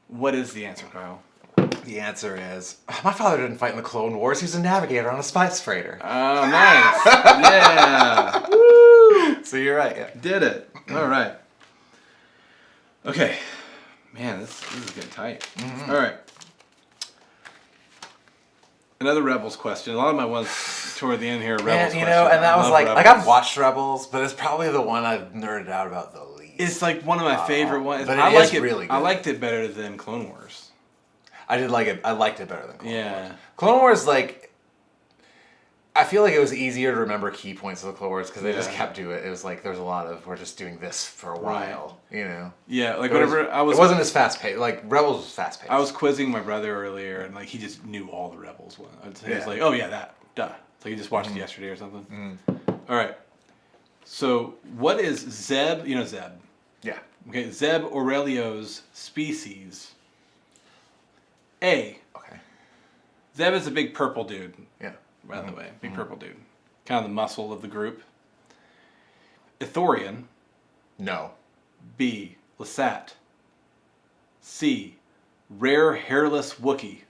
What is the answer, Kyle? The answer is, my father didn't fight in the Clone Wars. He was a navigator on a spice freighter. Oh, nice. Yeah. Woo! So you're right. Yeah. Did it. All right. Okay. Man, this is getting tight. All right. Another Rebels question. A lot of my ones toward the end here are Rebels questions. And that was love like Rebels. I've watched Rebels, but it's probably the one I've nerded out about the least. It's like one of my favorite ones. But I it like is it really good. I liked it better than Clone Wars. I did like it. I liked it better than Clone Wars. Yeah. Clone Wars, I feel like it was easier to remember key points of the Clone Wars because they just kept doing it. It was like there's a lot of we're just doing this for a while, Yeah, like It whenever it wasn't as fast paced. Like Rebels was fast paced. I was quizzing my brother earlier, and like he just knew all the Rebels ones. He was like, "Oh yeah, that, duh." So he just watched it yesterday or something. All right. So what is Zeb? You know Zeb. Yeah. Okay, Zeb Aurelio's species. A. Okay. Zeb is a big purple dude. Yeah. By the way, big purple dude, kind of the muscle of the group. Ithorian. No. B. Lasat. C. Rare hairless Wookiee.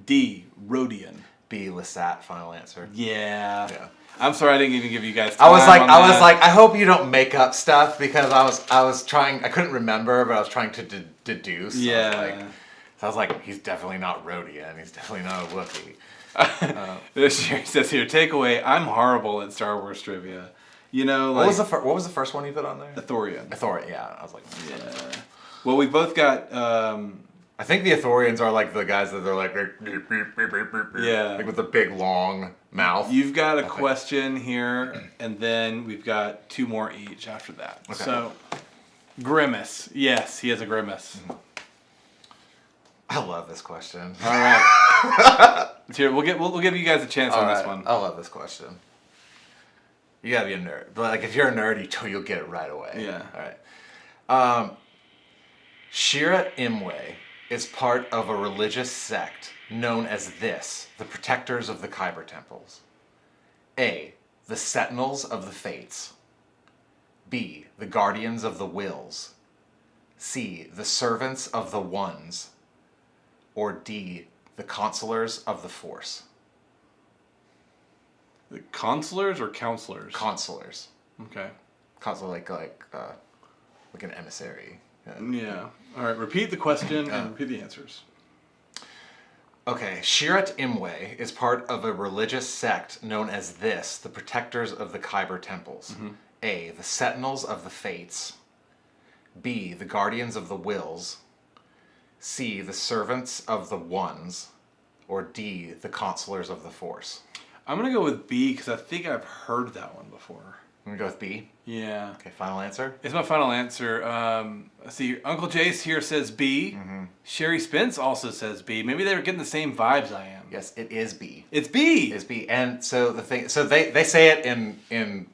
D. Rhodian. B. Lasat. Final answer. Yeah. Yeah. I'm sorry I didn't even give you guys time I was like, on that. I hope you don't make up stuff because I was trying. I couldn't remember, but I was trying to deduce. Yeah. So I was like, he's definitely not Rhodian. He's definitely not a Wookiee. This year says here, takeaway, I'm horrible at Star Wars trivia. What was the first one you put on there? Ithorian. Ithorian, yeah. I was like, Yeah. Well, we both got, I think the Ithorians are like the guys that they're like, Yeah. like with the big long mouth. You've got a question here, and then we've got two more each after that. Okay. So, Grimace. Yes, he has a grimace. I love this question. All right. Here, we'll give you guys a chance on this one. I love this question. You gotta be a nerd, but like if you're a nerd, you'll get it right away. Yeah. All right. Shira Imwe is part of a religious sect known as the Protectors of the Kyber Temples. A. The Sentinels of the Fates. B. The Guardians of the Wills. C. The Servants of the Ones. Or D. The Consolers of the Force. The consulars or counselors? Consolers. Okay. Consular like an emissary. Yeah. All right. Repeat the question and repeat the answers. Okay. Shirat Imwe is part of a religious sect known as the Protectors of the Kyber Temples. A. The Sentinels of the Fates. B. The Guardians of the Wills. C. The Servants of the Ones. Or D. The Consolers of the Force. I'm going to go with B because I think I've heard that one before. I'm going to go with B. Yeah. Okay, final answer? It's my final answer. Let's see. Uncle Jace here says B. Sherry Spence also says B. Maybe they were getting the same vibes I am. Yes, it is B. It's B. It's B. And so they say it in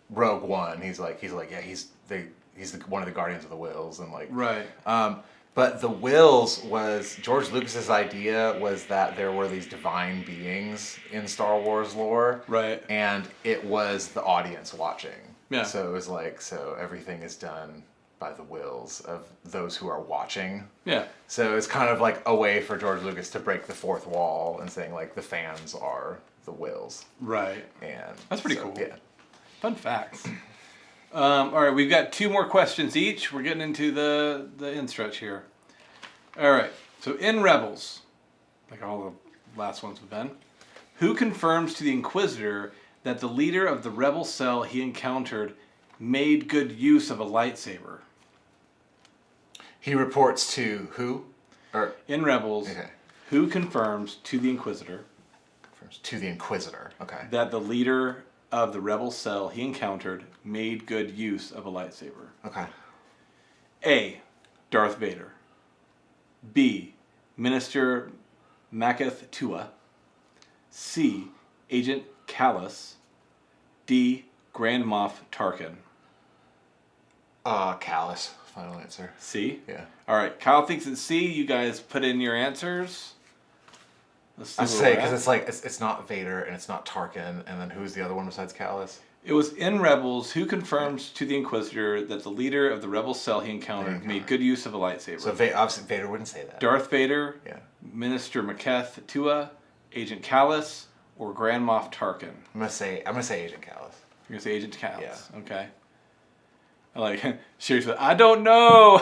Rogue One. He's like, yeah, he's one of the Guardians of the Wills and like Right. But the Wills was George Lucas's idea was that there were these divine beings in Star Wars lore. Right. And it was the audience watching. Yeah. So it was like, so everything is done by the wills of those who are watching. Yeah. So it's kind of like a way for George Lucas to break the fourth wall and saying like the fans are the wills. Right. And That's pretty cool. Yeah. Fun facts. All right, we've got two more questions each. We're getting into the end stretch here. All right, so in Rebels, like all the last ones have been. Who confirms to the Inquisitor that the leader of the rebel cell he encountered made good use of a lightsaber? He reports to who? Or In Rebels, okay. who confirms to the Inquisitor To the Inquisitor. Okay. that the leader of the rebel cell he encountered made good use of a lightsaber? Okay. A. Darth Vader. B. Minister Makath Tua. C. Agent Kallus. D. Grand Moff Tarkin. Callus. Final answer. C? Yeah. All right. Kyle thinks it's C. You guys put in your answers. Let's see I where say we're because at. it's like it's not Vader and it's not Tarkin, and then who's the other one besides Callus? It was in Rebels who confirms to the Inquisitor that the leader of the rebel cell he encountered made good use of a lightsaber. So obviously Vader wouldn't say that. Darth Vader, Yeah. Minister Makath Tua, Agent Kallus, or Grand Moff Tarkin. I'm gonna say Agent Callus. You're gonna say Agent Kallus. Yeah. Okay. I like seriously. I don't know.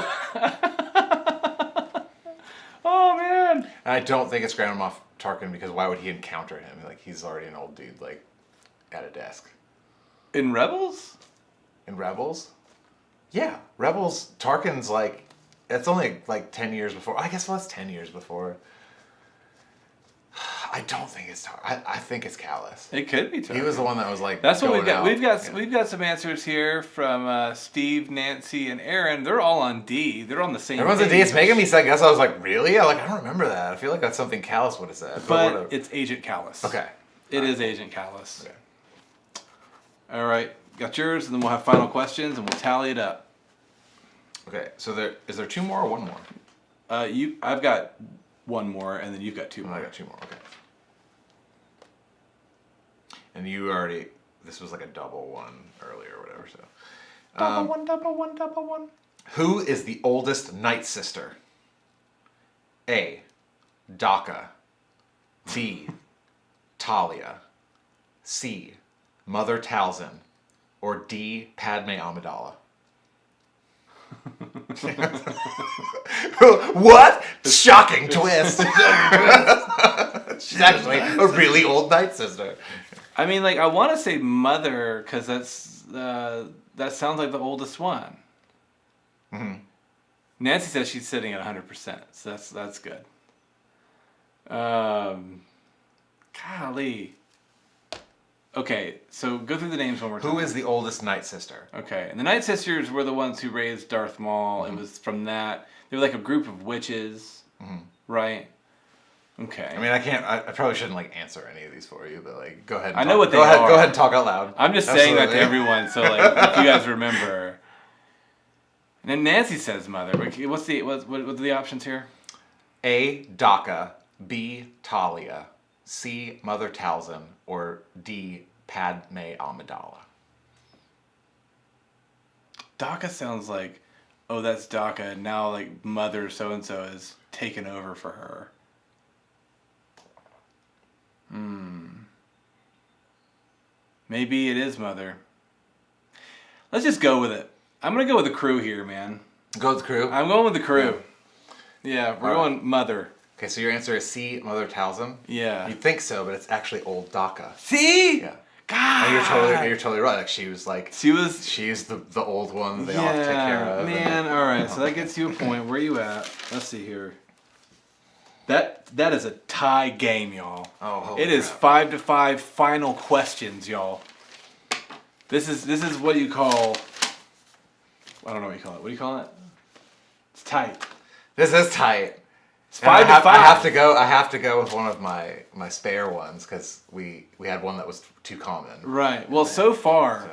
Oh man. And I don't think it's Grand Moff Tarkin because why would he encounter him? Like he's already an old dude, like at a desk. In Rebels? In Rebels? Yeah, Rebels. Tarkin's like, it's only like 10 years before. I guess that's 10 years before. I don't think it's Tarkin. I think it's Callus. It could be Tarkin. He was the one that was like. That's what we've got. going out. We've got some answers here from Steve, Nancy, and Aaron. They're all on D. They're on the same. Everyone's a D. page. It's making me second guess. I was like, really? I don't remember that. I feel like that's something Callus would have said. But whatever. it's Agent Kallus. Okay. It is Agent Kallus. Okay. All right, got yours, and then we'll have final questions, and we'll tally it up. Okay. So is there two more or one more? I've got one more, and then you've got two Oh, more. I got two more. Okay. And you already. This was like a double one earlier or whatever. So. Double one. Who is the oldest Night Sister? A. Daka. B. Talia. C. Mother Talzin. Or D. Padme Amidala. What? Shocking twist. She's actually a really old Night Sister. I mean, like, I want to say mother, because that sounds like the oldest one. Mm-hmm. Nancy says she's sitting at 100%, so that's good. Golly. Okay, so go through the names one more time. Who is the oldest Night Sister? Okay, and the Night Sisters were the ones who raised Darth Maul. Mm-hmm. It was from that. They were like a group of witches, right? Okay. I mean, I probably shouldn't like answer any of these for you, but like, go ahead. And I know what they Go are. ahead and talk out loud. I'm just saying that to Absolutely. everyone, so like if you guys remember. And then Nancy says mother. What's the options here? A. Daka. B. Talia. C. Mother Talzin. Or D. Padme Amidala. Daka sounds like, oh, that's Daka, and now like mother so and so is taken over for her. Maybe it is mother. Let's just go with it. I'm gonna go with the crew here, man. Go with the crew. I'm going with the crew. Yeah, we're All right. going mother. Okay, so your answer is C. Mother Talzin. Yeah. You think so, but it's actually old Daka. See? Yeah. God. And you're totally right. Like she's She's the old one they all have to take care of. Man, all right. So that gets you a point. Where you at? Let's see here. That is a tie game, y'all. Oh, holy It is crap. 5-5 final questions, y'all. This is what you call. I don't know what you call it. What do you call it? It's tight. This is tight. It's And 5-5. I have to go with one of my spare ones because we had one that was too common. Right. Well, so far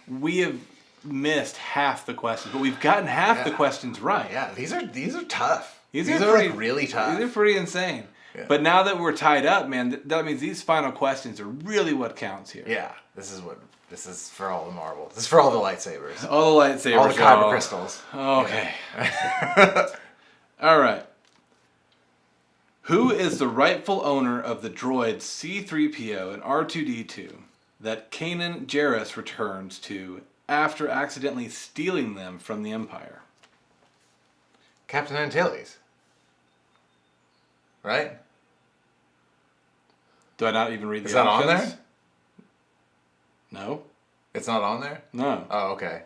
we have missed half the questions, but we've gotten half the questions right. Yeah, these are tough. These are pretty, like really tough. These are pretty insane. Yeah. But now that we're tied up, man, that means these final questions are really what counts here. Yeah, this is for all the marbles. This is for all the lightsabers. All the lightsabers. All the kyber y'all. crystals. Okay. All right. Who is the rightful owner of the droids C-3PO and R2-D2 that Kanan Jarrus returns to after accidentally stealing them from the Empire? Captain Antilles. Right? Do I not even read the Is that on options? there? No. It's not on there? No. Oh, okay.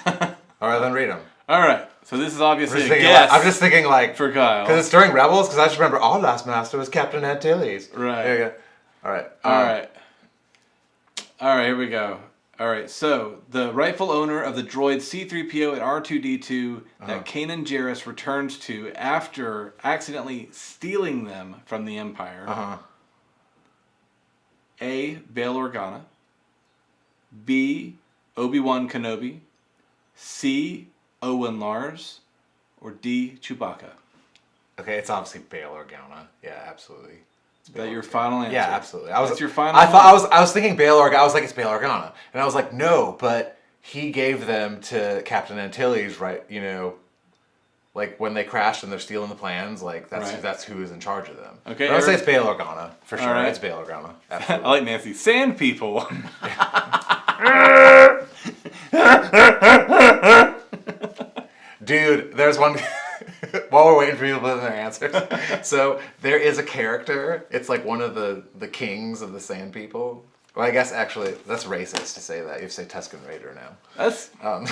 All right, then read them. All right. So this is obviously a Like, guess. I'm just thinking like for Kyle. because it's during Rebels. Because I just remember our last master was Captain Antilles. Right. There you go. All right. All right. All right. Here we go. All right. So the rightful owner of the droid C-3PO and R2-D2 that Kanan Jarrus returns to after accidentally stealing them from the Empire. A. Bail Organa. B. Obi-Wan Kenobi. C. Owen Lars. Or D. Chewbacca. Okay, it's obviously Bail Organa. Yeah, absolutely. Is that your final answer? Yeah, absolutely. That's your final I was thinking Bail Organa. I was like, it's Bail Organa, and I was like, no, but he gave them to Captain Antilles, right? You know, like when they crashed and they're stealing the plans. Like that's who is in charge of them. Okay, but I would say it's Bail Organa for sure. right. It's Bail Organa. I Absolutely. like Nancy. Sand people. Dude, there's one. While we're waiting for people to put in their answers, so there is a character. It's like one of the kings of the Sand People. Well, I guess actually that's racist to say that. You have to say Tusken Raider now. That's No,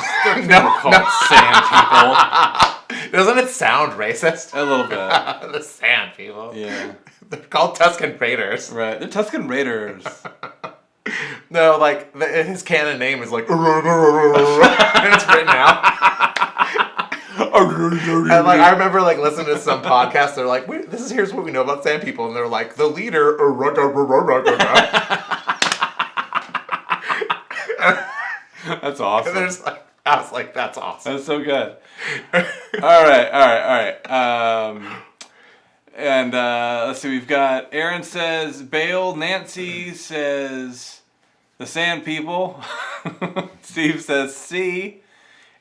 called sand people. doesn't it sound racist? A little bit. The Sand People. Yeah. They're called Tusken Raiders. Right. The Tusken Raiders. No, like his canon name is like, and it's written out. And like I remember like listening to some podcast, they're like, here's what we know about Sand People, and they're like, the leader. That's awesome. And there's like, I was like, that's awesome. That's so good. All right. And let's see, we've got Aaron says Bale, Nancy says the Sand People, Steve says C,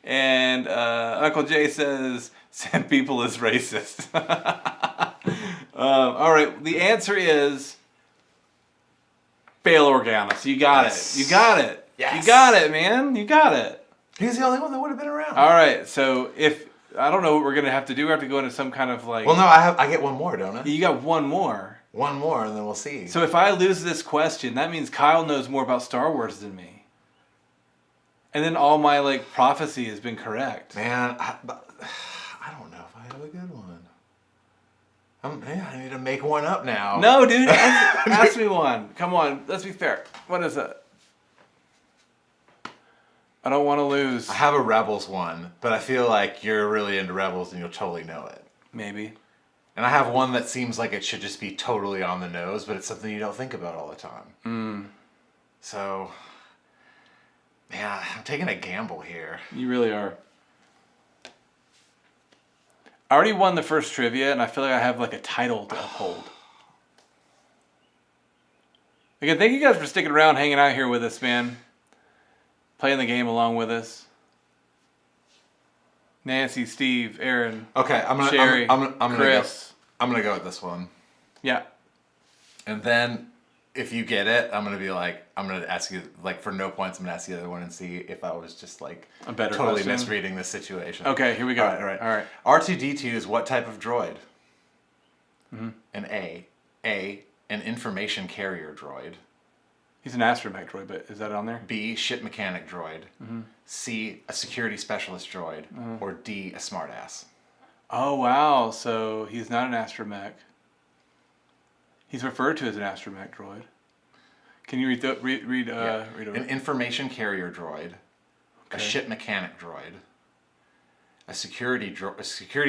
and Uncle Jay says Sand People is racist. All right, the answer is Bail Organa. So you got it. You got it. Yes. You got it, man. You got it. He's the only one that would have been around. All right, so if I don't know what we're gonna have to do, we have to go into some kind of like. Well, no, I get one more, don't I? You got one more. One more, and then we'll see. So if I lose this question, that means Kyle knows more about Star Wars than me. And then all my like prophecy has been correct. Man, I don't know if I have a good one. I need to make one up now. No, dude, ask me one. Come on, let's be fair. What is it? I don't want to lose. I have a Rebels one, but I feel like you're really into Rebels and you'll totally know it. Maybe. And I have one that seems like it should just be totally on the nose, but it's something you don't think about all the time. So, man, I'm taking a gamble here. You really are. I already won the first trivia, and I feel like I have like a title to uphold. Again, thank you guys for sticking around, hanging out here with us, man. Playing the game along with us. Nancy, Steve, Aaron. Okay, Sherry, I'm Chris. gonna go with this one. Yeah. And then if you get it, I'm gonna ask you like for no points. I'm gonna ask the other one and see if I was just like A better totally question? misreading the situation. Okay, here we go. All right. R2-D2 is what type of droid? An A, an information carrier droid. He's an astromech droid, but is that on there? B, ship mechanic droid. C, a security specialist droid. Or D, a smartass. Oh, wow. So he's not an astromech. He's referred to as an astromech droid. Can you read over? An information carrier droid. A ship mechanic droid. A security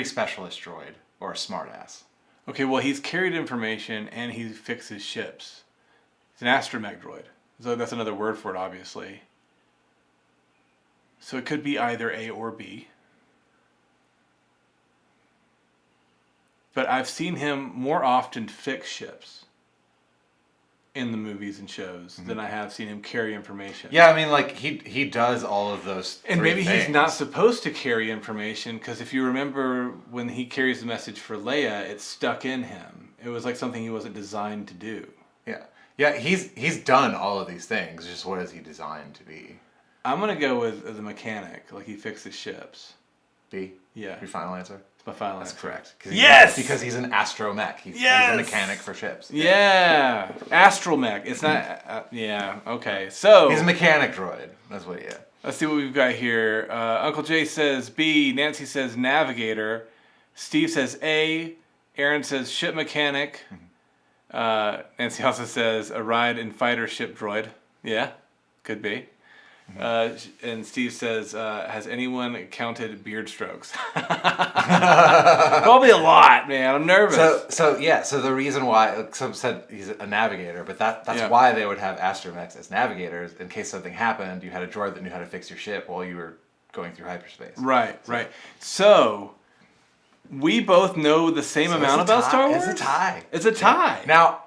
specialist droid. Or a smartass. Okay, well, he's carried information and he fixes ships. It's an astromech droid. So that's another word for it, obviously. So it could be either A or B. But I've seen him more often fix ships in the movies and shows than I have seen him carry information. Yeah, I mean, like, he does all of those And three maybe things. he's not supposed to carry information, because if you remember when he carries the message for Leia, it's stuck in him. It was like something he wasn't designed to do. Yeah, he's done all of these things. Just what is he designed to be? I'm going to go with the mechanic, like he fixes ships. B. Yeah. Your final answer? It's my final That's answer. correct. Yes! Because he's an astromech. He's Yes! a mechanic for ships. Yeah. Astromech. It's not... yeah. Okay. So... He's a mechanic droid. That's what he is. Let's see what we've got here. Uncle Jay says B. Nancy says navigator. Steve says A. Aaron says ship mechanic. Nancy also says a ride in fighter ship droid. Yeah, could be. And Steve says, has anyone counted beard strokes? Probably a lot, man. I'm nervous. So the reason why some said he's a navigator, but that's why they would have astromechs as navigators in case something happened. You had a droid that knew how to fix your ship while you were going through hyperspace. Right. So we both know the same amount about Star Wars. It's a tie. It's a tie. Now.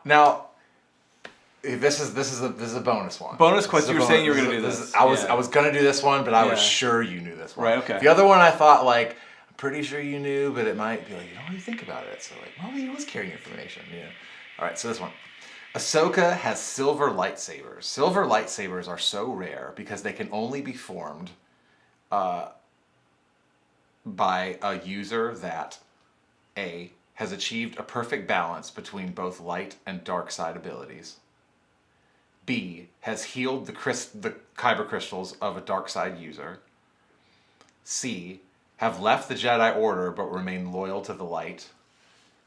This is a bonus one. Bonus question. You were saying you were going to do this. I was going to do this one, but I was sure you knew this one. Right. Okay. The other one I thought like I'm pretty sure you knew, but it might be like you don't really think about it. So like, well, he was carrying information. Yeah. All right. So this one, Ahsoka has silver lightsabers. Silver lightsabers are so rare because they can only be formed by a user that A has achieved a perfect balance between both light and dark side abilities. B has healed the kyber crystals of a dark side user. C have left the Jedi Order but remain loyal to the light.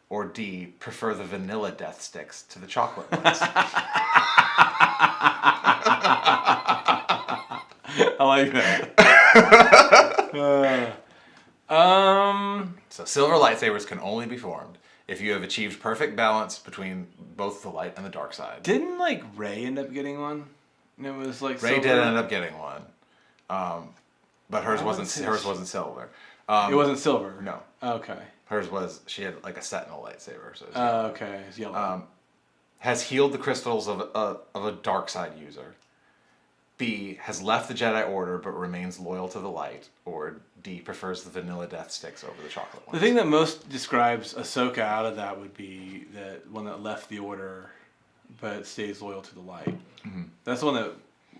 Or D prefer the vanilla death sticks to the chocolate ones. I like that. So silver lightsabers can only be formed if you have achieved perfect balance between both the light and the dark side. Didn't like Rey end up getting one? And it was like Rey silver? did end up getting one, but hers wasn't silver. It wasn't silver. No. Okay. Hers was she had like a sentinel lightsaber. So Okay. It's yellow. has healed the crystals of a dark side user. B has left the Jedi Order but remains loyal to the light. Or D prefers the vanilla death sticks over the chocolate ones. The thing that most describes Ahsoka out of that would be the one that left the Order but stays loyal to the light. Mm-hmm. That's the one that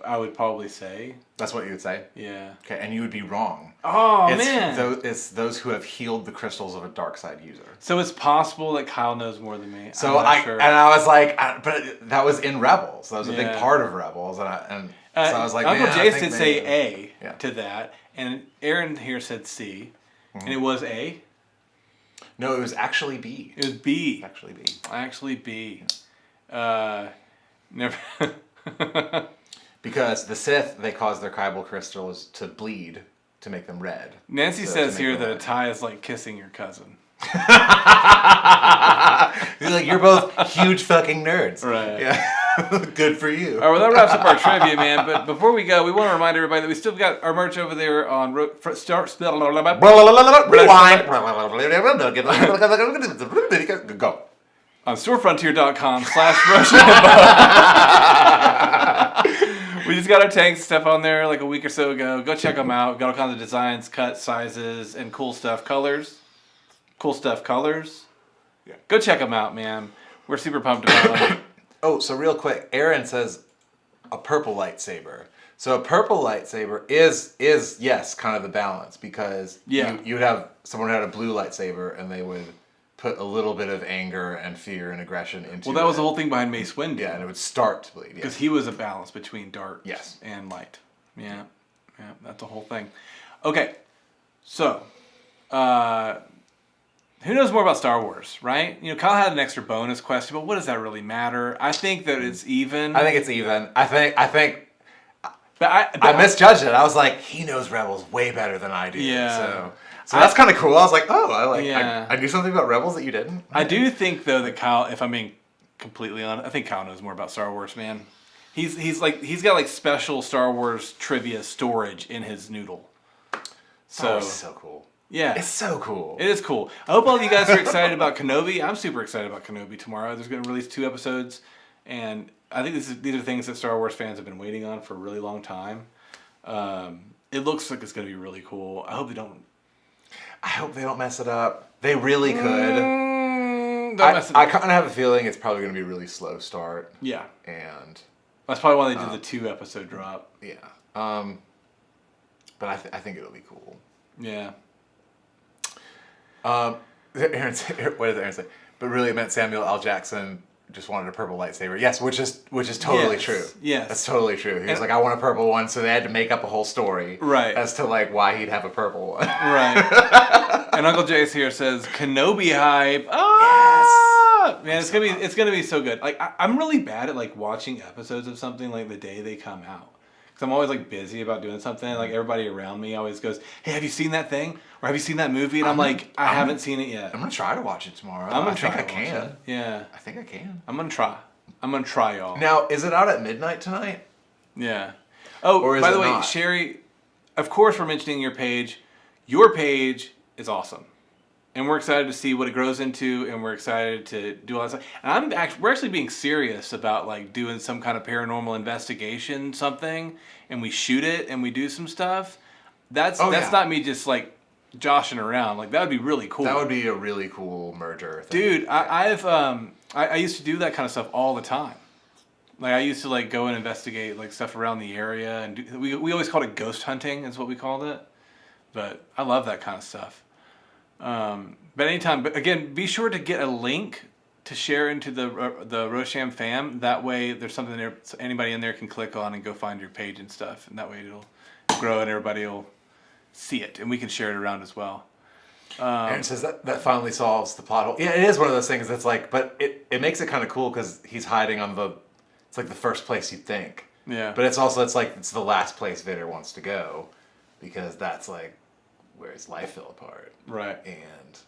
I would probably say. That's what you would say? Yeah. Okay, and you would be wrong. Oh, man. It's those who have healed the crystals of a dark side user. So it's possible that Kyle knows more than me. So I was like, but that was in Rebels. That was a big part of Rebels, and so I was like, Uncle man, Jace did say A Yeah. to that, and Aaron here said C, and it was A. No, it was actually B. It was B. Actually B. Actually B. Never. Because the Sith, they cause their kyber crystals to bleed to make them red. Nancy So says to make here them that a red. tie is like kissing your cousin. You're both huge fucking nerds. Right. Yeah. Good for you. All right, well, that wraps up our trivia, man. But before we go, we want to remind everybody that we still got our merch over there on Rewind. Go. on storefrontier.com/Roshambeaux. We just got our tanks stuff on there like a week or so ago. Go check them out. Got all kinds of designs, cuts, sizes, and cool stuff. Colors. Yeah. Go check them out, man. We're super pumped about them. Oh, so real quick, Aaron says a purple lightsaber. So a purple lightsaber is yes, kind of the balance because you would have someone who had a blue lightsaber and they would put a little bit of anger and fear and aggression into it. Well, that was the whole thing behind Mace Windu. Yeah, and it would start to bleed. Because he was a balance between dark Yes. and light. Yeah, that's the whole thing. Okay, so who knows more about Star Wars, right? You know, Kyle had an extra bonus question, but what does that really matter? I think that it's even. I think it's even. I think. But I misjudged it. I was like, he knows Rebels way better than I do. Yeah. So that's kind of cool. I was like, oh, Yeah. I knew something about Rebels that you didn't. I do think though that Kyle, if I'm being completely honest, I think Kyle knows more about Star Wars, man. He's got like special Star Wars trivia storage in his noodle. So it's so cool. Yeah. It's so cool. It is cool. I hope all of you guys are excited about Kenobi. I'm super excited about Kenobi tomorrow. There's going to release 2 episodes, and I think these are things that Star Wars fans have been waiting on for a really long time. It looks like it's going to be really cool. I hope they don't mess it up. They really could. Don't mess it up. I kind of have a feeling it's probably going to be a really slow start. Yeah. And That's probably why they did the 2-episode drop. Yeah. But I think it'll be cool. Yeah. Aaron, what did Aaron say? But really, it meant Samuel L. Jackson just wanted a purple lightsaber. Yes, which is totally true. Yes, that's totally true. He was like, I want a purple one, so they had to make up a whole story, right, as to like why he'd have a purple one, right. And Uncle Jace here says Kenobi hype. Ah, yes. Man, it's gonna be so good. Like I'm really bad at like watching episodes of something like the day they come out. Cause I'm always like busy about doing something. Like everybody around me always goes, "Hey, have you seen that thing? Or have you seen that movie?" And I'm like, I haven't seen it yet. I'm gonna try to watch it tomorrow. I think I can. Yeah. I think I can. I'm gonna try, y'all. Now, is it out at midnight tonight? Yeah. Oh, or is by the it way, not? Sherry, of course we're mentioning your page. Your page is awesome. And we're excited to see what it grows into, and we're excited to do all that stuff. And we're actually being serious about like doing some kind of paranormal investigation, something, and we shoot it and we do some stuff. That's not me just like joshing around. Like that would be really cool. That would be a really cool merger thing. Dude, I used to do that kind of stuff all the time. Like I used to like go and investigate like stuff around the area, and we always called it ghost hunting, is what we called it. But I love that kind of stuff. But anytime, but again, be sure to get a link to share into the Rosham fam. That way there's something there so anybody in there can click on and go find your page and stuff. And that way it'll grow and everybody will see it, and we can share it around as well. Aaron says that finally solves the plot hole. Yeah, it is one of those things that's like, but it makes it kind of cool because he's hiding on it's like the first place you'd think. Yeah. But it's also, it's the last place Vader wants to go, because that's like where his life fell apart. Right. And,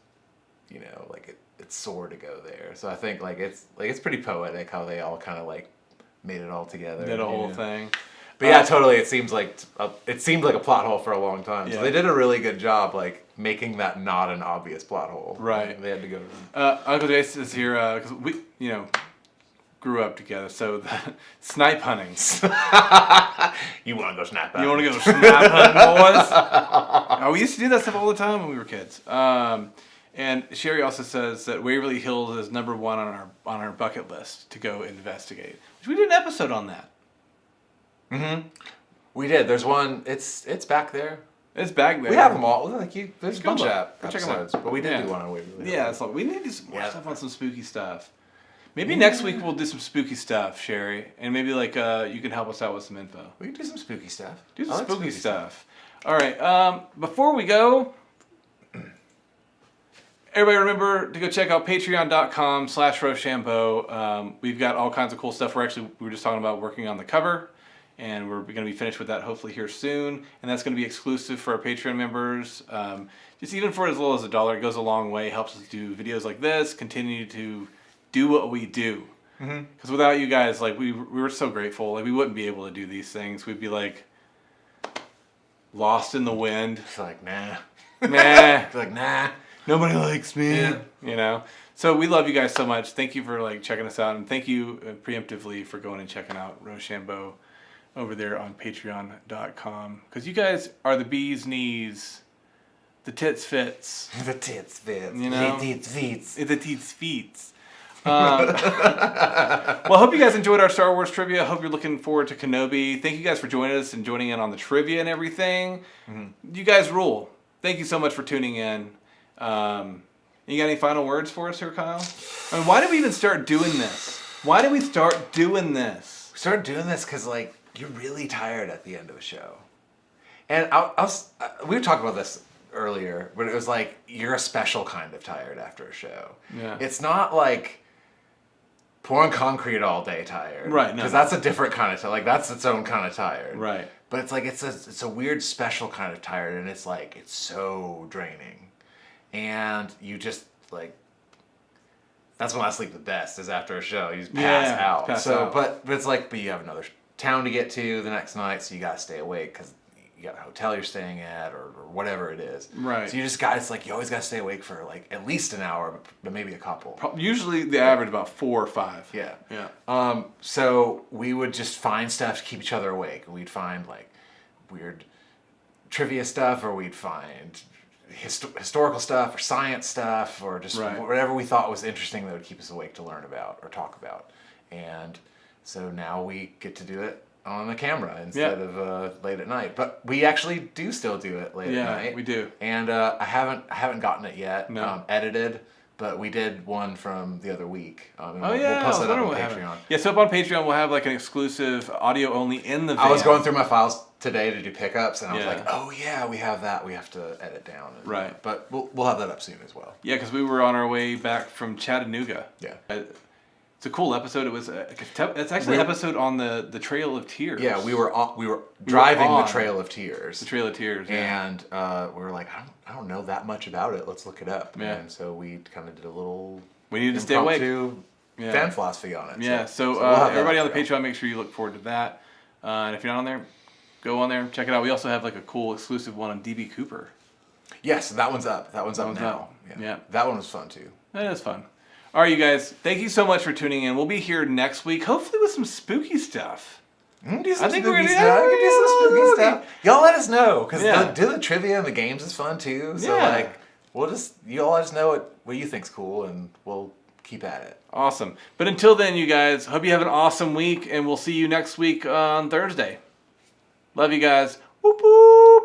you know, like it's sore to go there. So I think it's pretty poetic how they all kind of like made it all together. Did a whole thing. But yeah, totally. It seemed like a plot hole for a long time. Yeah. So they did a really good job, like making that not an obvious plot hole. Right. They had to go. Uncle Jason is here because we, grew up together. So the snipe hunting. You want to go snipe hunting? You want to go snipe hunting, boys? Oh, we used to do that stuff all the time when we were kids. And Sherry also says that Waverly Hills is number one on our bucket list to go investigate. Which we did an episode on that. Mm-hmm. We did. There's one. It's back there. It's back there. We have them all. There's a bunch of Go check 'em episodes, but we did do one on Waverly Hills. Yeah, it's like we need to do some more stuff on some spooky stuff. Maybe next week we'll do some spooky stuff, Sherry, and maybe like you can help us out with some info. We can do some spooky stuff. Do some spooky stuff. All right. Before we go, everybody remember to go check out patreon.com/Roshambeaux. We've got all kinds of cool stuff. We were just talking about working on the cover, and we're going to be finished with that hopefully here soon. And that's going to be exclusive for our Patreon members. Just even for as little as $1, it goes a long way. Helps us do videos like this, continue to do what we do. Because without you guys, like we were so grateful. Like we wouldn't be able to do these things. We'd be like lost in the wind. It's like nah. It's like nah. Nobody likes me. Yeah. You know. So we love you guys so much. Thank you for like checking us out, and thank you preemptively for going and checking out Roshambeaux over there on Patreon.com. Because you guys are the bee's knees, the tits fits. The tits fits. You know. The tits fits. The tits feets. Well, I hope you guys enjoyed our Star Wars trivia. I hope you're looking forward to Kenobi. Thank you guys for joining us and joining in on the trivia and everything. You guys rule. Thank you so much for tuning in. You got any final words for us here, Kyle? I mean, why did we even start doing this? We started doing this because like you're really tired at the end of a show, and we were talking about this earlier, but it was like you're a special kind of tired after a show. Yeah. It's not like pouring concrete all day tired, right? Because that's a different kind of tired. Like that's its own kind of tired, right? But it's like it's a weird special kind of tired, and it's like it's so draining, and you just like. That's when I sleep the best, is after a show. You just pass out. But it's like, but you have another town to get to the next night, so you gotta stay awake because you got a hotel you're staying at or whatever it is. Right. So you just got, it's like you always gotta stay awake for like at least an hour, but maybe a couple. Usually the average about 4 or 5. Yeah. Yeah. So we would just find stuff to keep each other awake. We'd find like weird trivia stuff, or we'd find historical stuff or science stuff, or just whatever we thought was interesting that would keep us awake to learn about or talk about. And so now we get to do it on a camera instead of late at night. But we actually do still do it late at night. Yeah, we do. And I haven't gotten it yet No. edited, but we did one from the other week. And Oh yeah, we'll post I was that up wondering on what Patreon. happened. Yeah, so up on Patreon we'll have like an exclusive audio only in the van. I was going through my files today to do pickups, and I was Yeah. like, oh yeah, we have that. We have to edit down. Right. But we'll have that up soon as well. Yeah, because we were on our way back from Chattanooga. Yeah. It's a cool episode. It was it's actually an episode on the Trail of Tears. Yeah, we were driving on the Trail of Tears. The Trail of Tears. Yeah. And we were like, I don't know that much about it. Let's look it up. Yeah. And so we kind of did a little. We needed to stay awake. Yeah. Fan philosophy on it. Yeah. So we'll have that everybody on the up there. Patreon, make sure you look forward to that. And if you're not on there, go on there, check it out. We also have like a cool exclusive one on DB Cooper. Yes, that one's up. That one's up one's now. up. Yeah. That one was fun too. That is fun. All right, you guys. Thank you so much for tuning in. We'll be here next week, hopefully with some spooky stuff. Do some I think we're spooky gonna stuff. We can do some spooky okay. stuff. Y'all let us know, because Yeah. the trivia and the games is fun too. So Yeah. y'all let us know what you think's cool, and we'll keep at it. Awesome. But until then, you guys, hope you have an awesome week, and we'll see you next week on Thursday. Love you guys. Whoop whoop.